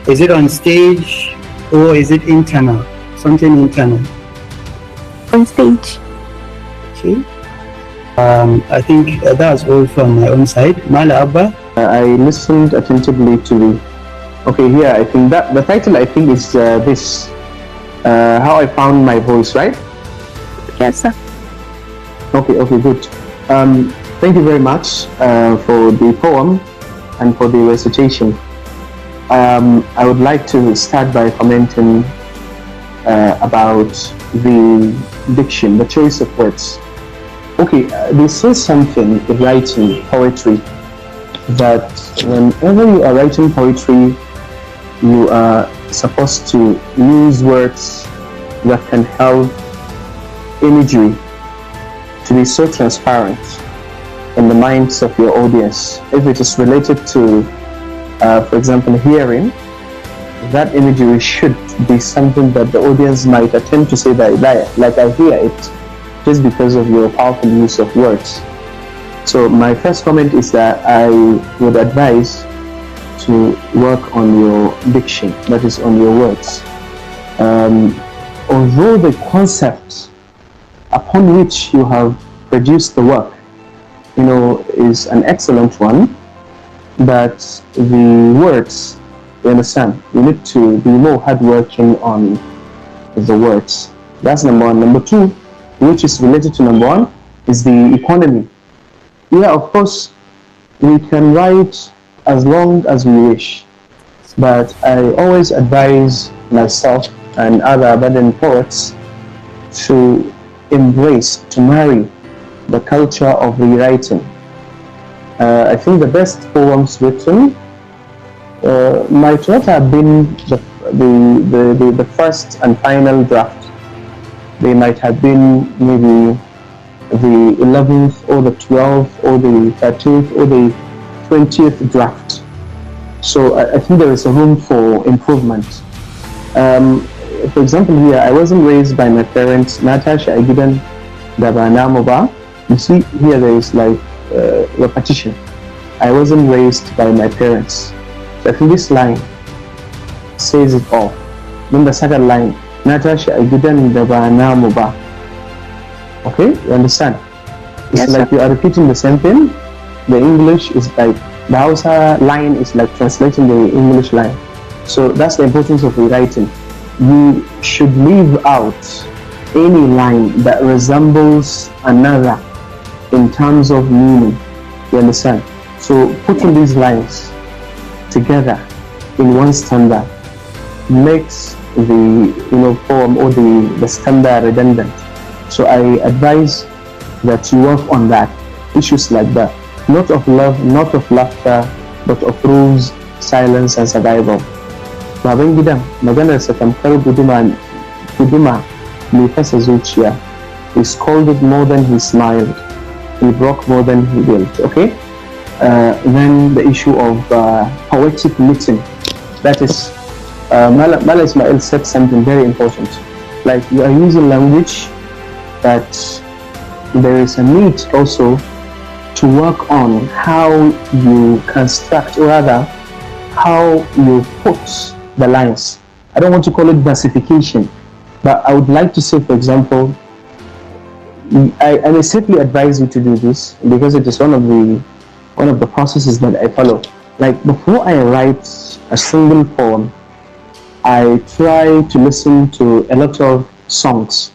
is it on stage or is it internal? Something internal? On stage. Okay. I think that's all from my own side. Mala Abba? I listened attentively to the... Okay, here, I think that the title, I think, is this. How I Found My Voice, right? Yes, sir. Okay, good. Thank you very much for the poem and for the recitation. I would like to start by commenting about the diction, the choice of words. Okay, they say something in writing poetry that whenever you are writing poetry, you are supposed to use words that can help imagery to be so transparent in the minds of your audience. If it is related to, for example, hearing, that imagery should be something that the audience might attempt to say that, like I hear it, just because of your powerful use of words. So my first comment is that I would advise to work on your diction, that is on your words. Although the concept upon which you have produced the work, is an excellent one, but the words, you understand, you need to be more hardworking on the words. That's number one. Number two, which is related to number one, is the economy. Yeah, of course, we can write as long as we wish, but I always advise myself and other abundant poets to embrace, to marry the culture of rewriting. I think the best poems written might not have been the first and final draft. They might have been maybe the 11th or the 12th or the 13th or the 20th draft. So I think there is a room for improvement. For example, here, I wasn't raised by my parents, Natasha Agidan Dabanamoba. You see, here there is like repetition. I wasn't raised by my parents. So I think this line says it all. Then the second line, Natasha Agidan Dabanamoba. Okay, you understand? It's yes, like sir. You are repeating the same thing. The English is like, the Hausa line is like translating the English line. So that's the importance of rewriting. You should leave out any line that resembles another in terms of meaning. You understand? So putting these lines together in one standard makes the poem or the standard redundant. So I advise that you work on that, issues like that. Not of love, not of laughter, but of rules, silence, and survival. Baban gidan maganarsa tamkar guduma mai fasa zuciya. He scolded more than he smiled. He broke more than he built. Okay? Then the issue of poetic meeting. That is, Mala Ismail said something very important. Like, you are using language that there is a need also to work on how you construct, or rather, how you put the lines. I don't want to call it versification, but I would like to say, for example, I may simply advise you to do this because it is one of the processes that I follow. Like, before I write a single poem, I try to listen to a lot of songs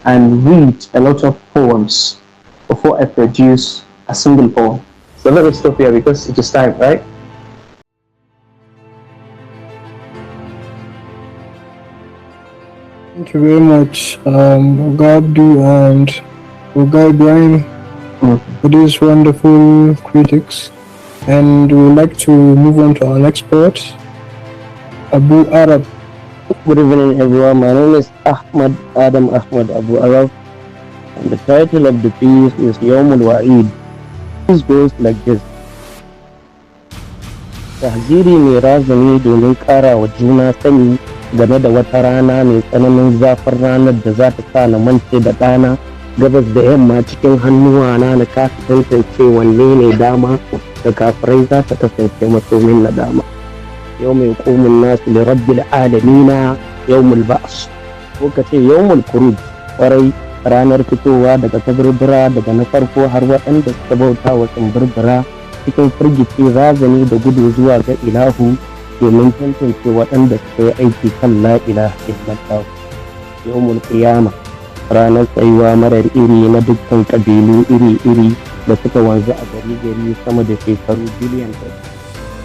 and read a lot of poems before I produce a single poem. So let me stop here because it is time, right? Thank you very much, Oga Abdu and Oga Ibrahim, for these wonderful critics. And we would like to move on to our next poet, Abu Arab. Good evening, everyone. My name is Adam Ahmad Abu Arab, and the title of the piece is Yawm al-Wa'id. This goes like this. Tahziri mai razani domin ƙara wa juna sani game da wata rana mai tsananin zafin ranar da za ta sa na mance da ɗana gabas da yamma cikin hannuwana na kasa tantance wanne ne dama da kafirai za ta kasance masomin nadama. Yau mai ƙumin nasu da rabbil alamina yau mulba'as, ko ka ce yau mulkuruj, ƙwarai ranar fitowa daga kaburbura, daga na farko har waɗanda suka bauta wa tsumburbura cikin firgici, razani da gudu zuwa ga ilahu domin tantance waɗanda suka yi aiki kan la ilaha illallah. Yawmul qiyama, ranar tsayuwa marar iri na dukkan ƙabilu iri-iri da suka wanzu a gari sama da shekaru biliyan ɗaya.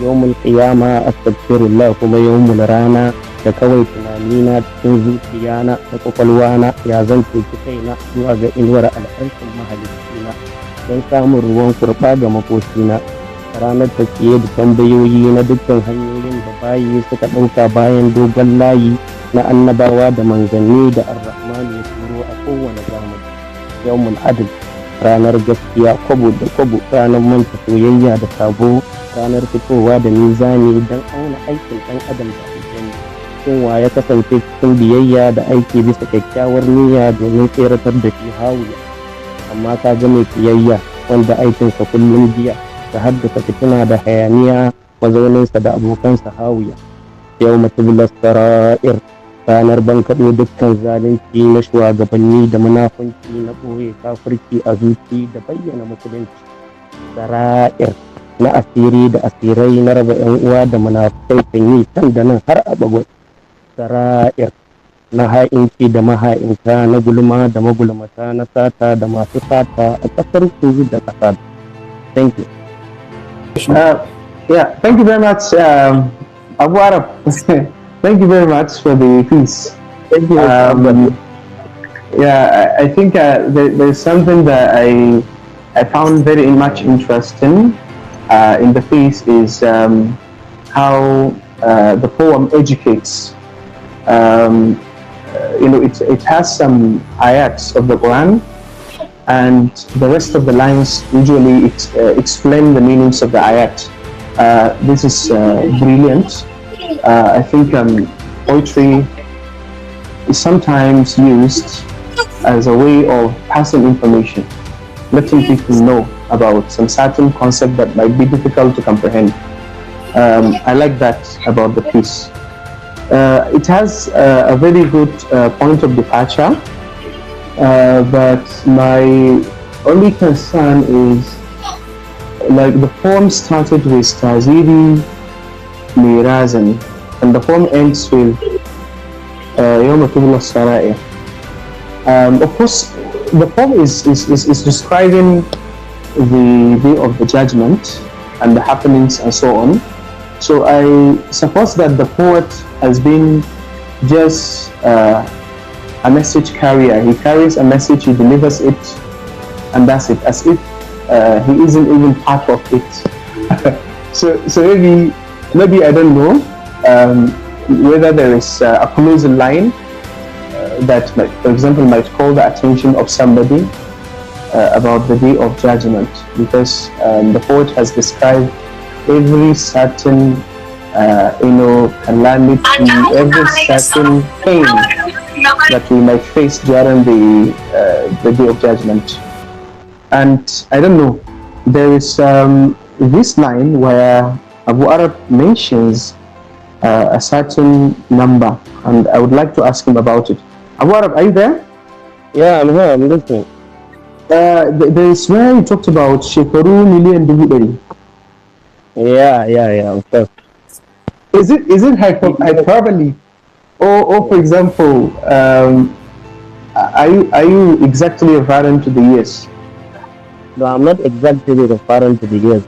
Yawmul qiyama astaghfirullah, kuma yawmul rana da kawai tunanina cikin zuciyana da kwakwalwana ya zan ceci kaina zuwa ga inuwar al'arshin mahalicina don samun ruwan kurɓa ga makocina. Ranar tafiye da tambayoyi na dukkan hanyoyin da bayi suka ɗauka bayan dogon layi na annabawa da manzanni da ar-rahman ya turo a kowane zamani. Yawmul adl, ranar gaskiya kwabo da kwabo, ranar manta soyayya da sabo, ranar fitowa da mizani don auna aikin ɗan adam da aljanna. Kowa ya kasance cikin biyayya da aiki bisa kyakkyawar niyya domin tseratar da shi hawiya, amma ka ga mai kiyayya wanda aikinsa kullum biya da haddasa fitina da hayaniya, mazauninsa da abokansa hawiya. Yau matubulas sara'ir, ranar bankaɗo dukkan zalunci na shugabanni da munafunci na ɓoye kafirci a zuci da bayyana musulunci. Sara'ir, na asiri da asirai na raba 'yan uwa da munafukai kan yi can da nan har a bagwai. Sara'ir, na ha'inci da maha'inta, na gulma da magulmata, na sata da masu sata a ƙasar su da ƙasa. Thank you. Yeah, thank you very much, Abu Arab. Thank you very much for the piece. Thank you. Yeah, I think there's something that I found very much interesting in the piece is how the poem educates. It has some ayats of the Quran, and the rest of the lines usually explain the meanings of the ayat. This is brilliant. I think poetry is sometimes used as a way of passing information, letting people know about some certain concept that might be difficult to comprehend. I like that about the piece. It has a very good point of departure, but my only concern is, like, the poem started with Taziri Mirazan and the poem ends with يوم تبلى السرائر. Of course, the poem is describing the day of the judgment and the happenings and so on. So I suppose that the poet has been just a message carrier. He carries a message, he delivers it, and that's it, as if he isn't even part of it. so maybe I don't know whether there is a closing line that, for example, might call the attention of somebody about the day of judgment, because the poet has described every certain calamity, every certain pain that we might face during the day of judgment. And I don't know, there is this line where Abu Arab mentions a certain number, and I would like to ask him about it. Abu Arab, are you there? Yeah, I'm here, I'm listening. There is where you talked about Shekaru million Dubudari. Yeah, of course. Is it hyperbole? Or for example, are you exactly referring to the years? No, I'm not exactly referring to the years.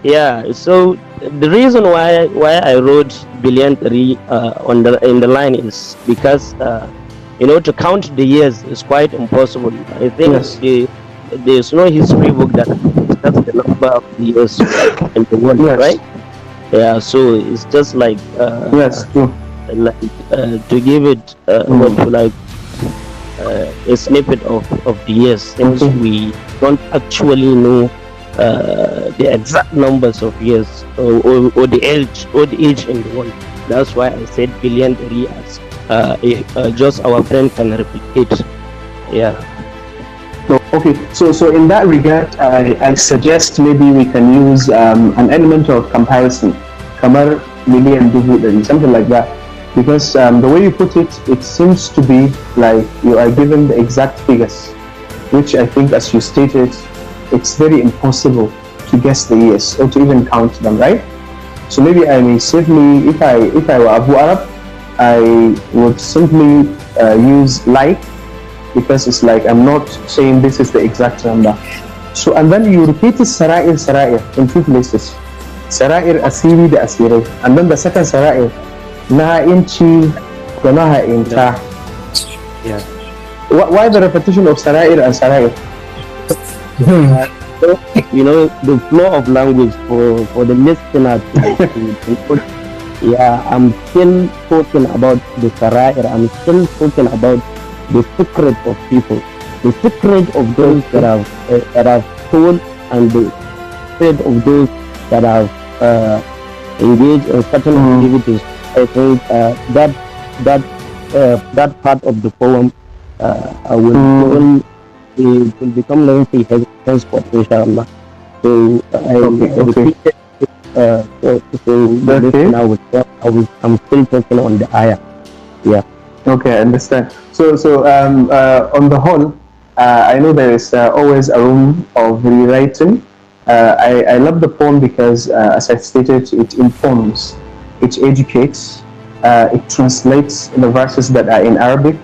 Yeah. So the reason why I wrote brilliantly in the line is because to count the years is quite impossible. I think there's no history book that discusses the number of the years in the world, right? Yeah. So it's just like true. To give it a snippet of the years, since we don't actually know the exact numbers of years or the age in the world. That's why I said brilliantly as just our friend can replicate. Yeah. Okay, so in that regard, I suggest maybe we can use an element of comparison, kamar million dubu, something like that, because the way you put it, it seems to be like you are given the exact figures, which I think, as you stated, it's very impossible to guess the years or to even count them, right? So maybe I may simply, if I were Abu Arab, I would simply use like, because it's like I'm not saying this is the exact number. So, and then you repeat Sara'ir in two places. Sara'ir asiri da asirai. And then the second Sara'ir, na inchi da naha inta. Yeah. Why the repetition of Sara'ir and Sara'ir? The flow of language for the listener to yeah, I'm still talking about the Sara'ir. I'm still talking about the secret of people, the secret of those that have told, and the secret of those that have engaged in certain activities. I think that part of the poem will become lengthy henceforth, inshallah. So I repeated I'm still talking on the ayah. Yeah. Okay, I understand. So on the whole, I know there is always a room of rewriting. I love the poem because, as I stated, it informs, it educates, it translates the verses that are in Arabic.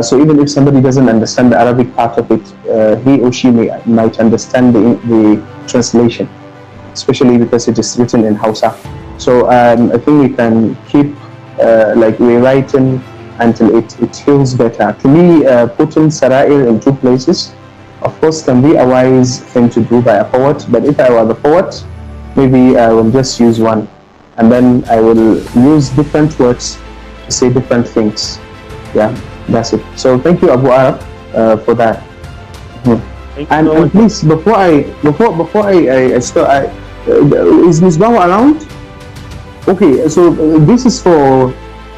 So even if somebody doesn't understand the Arabic part of it, he or she might understand the translation, especially because it is written in Hausa. So I think we can keep rewriting until it feels better. To me, putting Sara'ir in two places, of course, can be a wise thing to do by a poet, but if I were the poet, maybe I will just use one, and then I will use different words to say different things. Yeah, that's it. So thank you, Abu Arab, for that. And please, before I start, is Ms. Bawa around? Okay, so this is for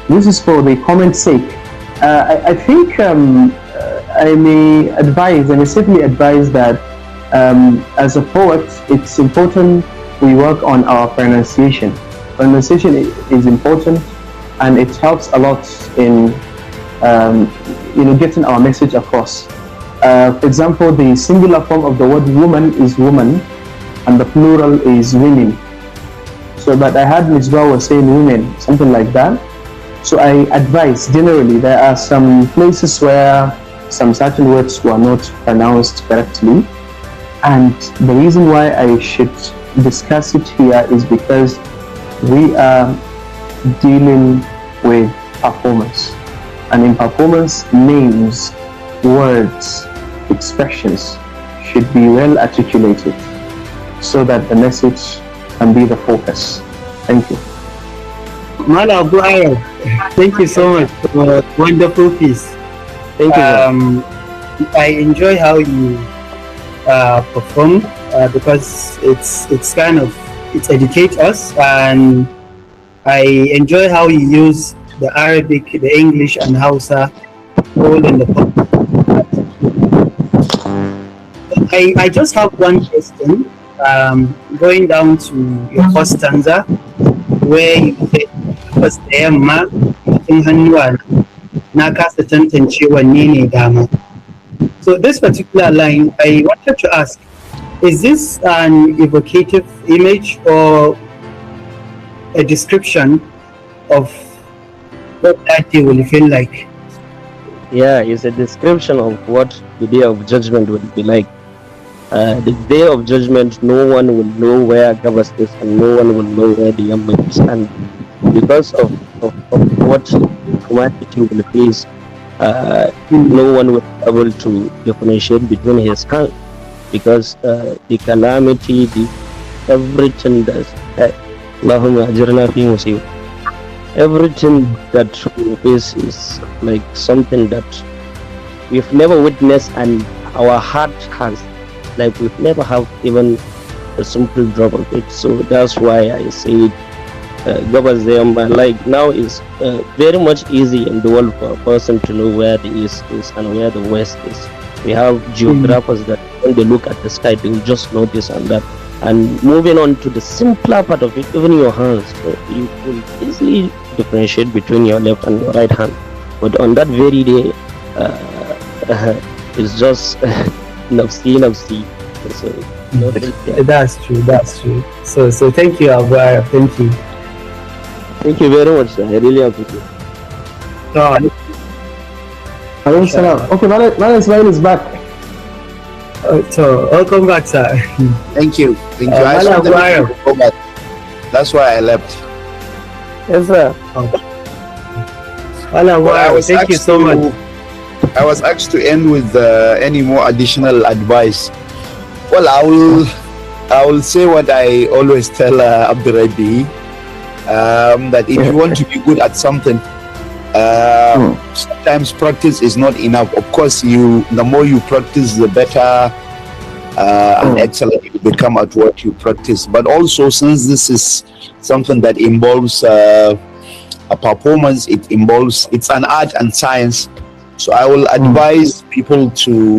the comment's sake. I think I may simply advise that as a poet, it's important we work on our pronunciation. Pronunciation is important, and it helps a lot in getting our message across. For example, the singular form of the word woman is woman, and the plural is women. So So, but I heard Misbah was saying women, something like that. So I advise, generally, there are some places where some certain words were not pronounced correctly. And the reason why I should discuss it here is because we are dealing with performance. And in performance, names, words, expressions should be well articulated so that the message can be the focus. Thank you. Mala Abu Ayab, thank you so much for a wonderful piece. Thank you. I enjoy how you perform because it's kind of, it educates us, and I enjoy how you use the Arabic, the English, and Hausa all in the pop. I just have one question. Going down to your first stanza, where you say, "Was da yamma cikin hannuwa na kasa tantance wanne ne dama." So this particular line, I wanted to ask, is this an evocative image or a description of what that day will feel like? Yeah, it's a description of what the day of judgment will be like. The day of judgment, no one will know where Gabas is and no one will know where the Yamma is. And because of what humanity will face, no one will be able to differentiate between his hands, because the calamity, everything that's everything that we face is like something that we've never witnessed, and our heart has, like, we've never have even a simple drop of it. So that's why I say Gabas Zayamba, like, now is very much easy in the world for a person to know where the east is and where the west is. We have geographers that when they look at the sky, they will just know this and that. And moving on to the simpler part of it, even your hands, you will easily differentiate between your left and your right hand. But on that very day, it's just nafsi. So that's true. So thank you, Abu. Thank you very much, sir. I really appreciate it. Okay, Mala Ismail is back. So welcome back, sir. Thank you. I saw the video go back. That's why I left. Yes, sir. Thank you so much. I was asked to end with any more additional advice. Well, I will say what I always tell Abdurabi, that if you want to be good at something, sometimes practice is not enough. Of course, the more you practice, the better and excellent you become at what you practice. But also, since this is something that involves a performance, it's an art and science. So I will advise people to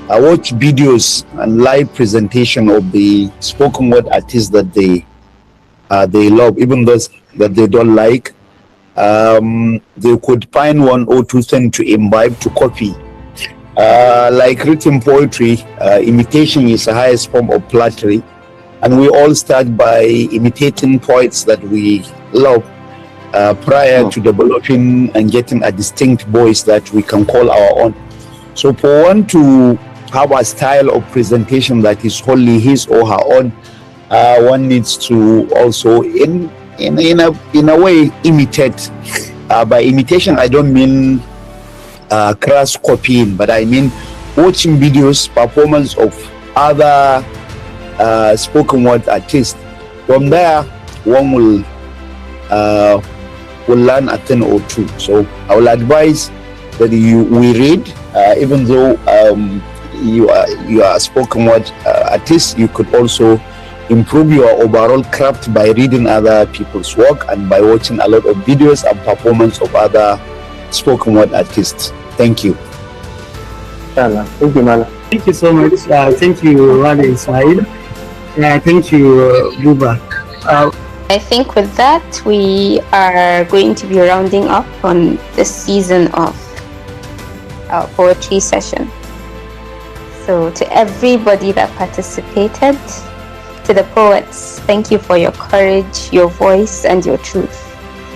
watch videos and live presentation of the spoken word artists that they love, even those that they don't like. They could find one or two things to imbibe, to copy. Like written poetry, imitation is the highest form of flattery, and we all start by imitating poets that we love prior to developing and getting a distinct voice that we can call our own. So for one to have a style of presentation that is wholly his or her own, one needs to also in a way imitate. By imitation, I don't mean crass copying, but I mean watching videos, performance of other spoken word artists. From there, one will learn a thing or two. So I will advise that we read, even though you are a spoken word artist, you could also improve your overall craft by reading other people's work and by watching a lot of videos and performance of other spoken word artists. Thank you. Thank you, Mala. Thank you so much. Thank you, Wale Ismail. Thank you, Luba. I think with that, we are going to be rounding up on this season of our poetry session. So to everybody that participated, To the poets, thank you for your courage, your voice, and your truth.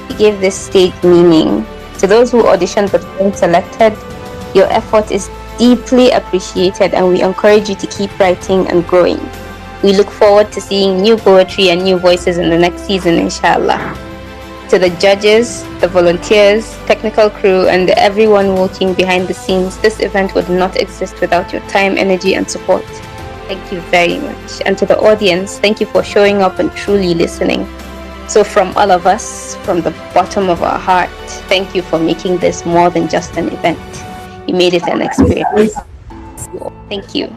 You gave this stage meaning. To those who auditioned but weren't selected, your effort is deeply appreciated, and we encourage you to keep writing and growing. We look forward to seeing new poetry and new voices in the next season, inshallah. To the judges, the volunteers, technical crew, and everyone working behind the scenes, this event would not exist without your time, energy, and support. Thank you very much. And to the audience, thank you for showing up and truly listening. So from all of us, from the bottom of our heart, thank you for making this more than just an event. You made it an experience. Thank you.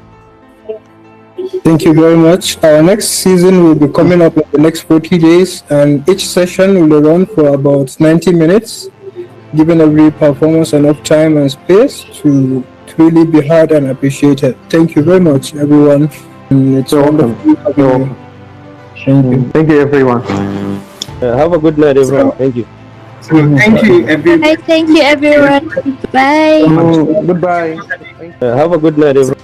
Thank you very much. Our next season will be coming up in the next 40 days, and each session will run for about 90 minutes, giving every performance enough time and space to really be heard and appreciated. Thank you very much, everyone. And it's wonderful having you. Thank you. Thank you, everyone. Have a good night, everyone. Thank you. Thank you, everyone. Thank you, everyone. Bye. Goodbye. Have a good night, everyone.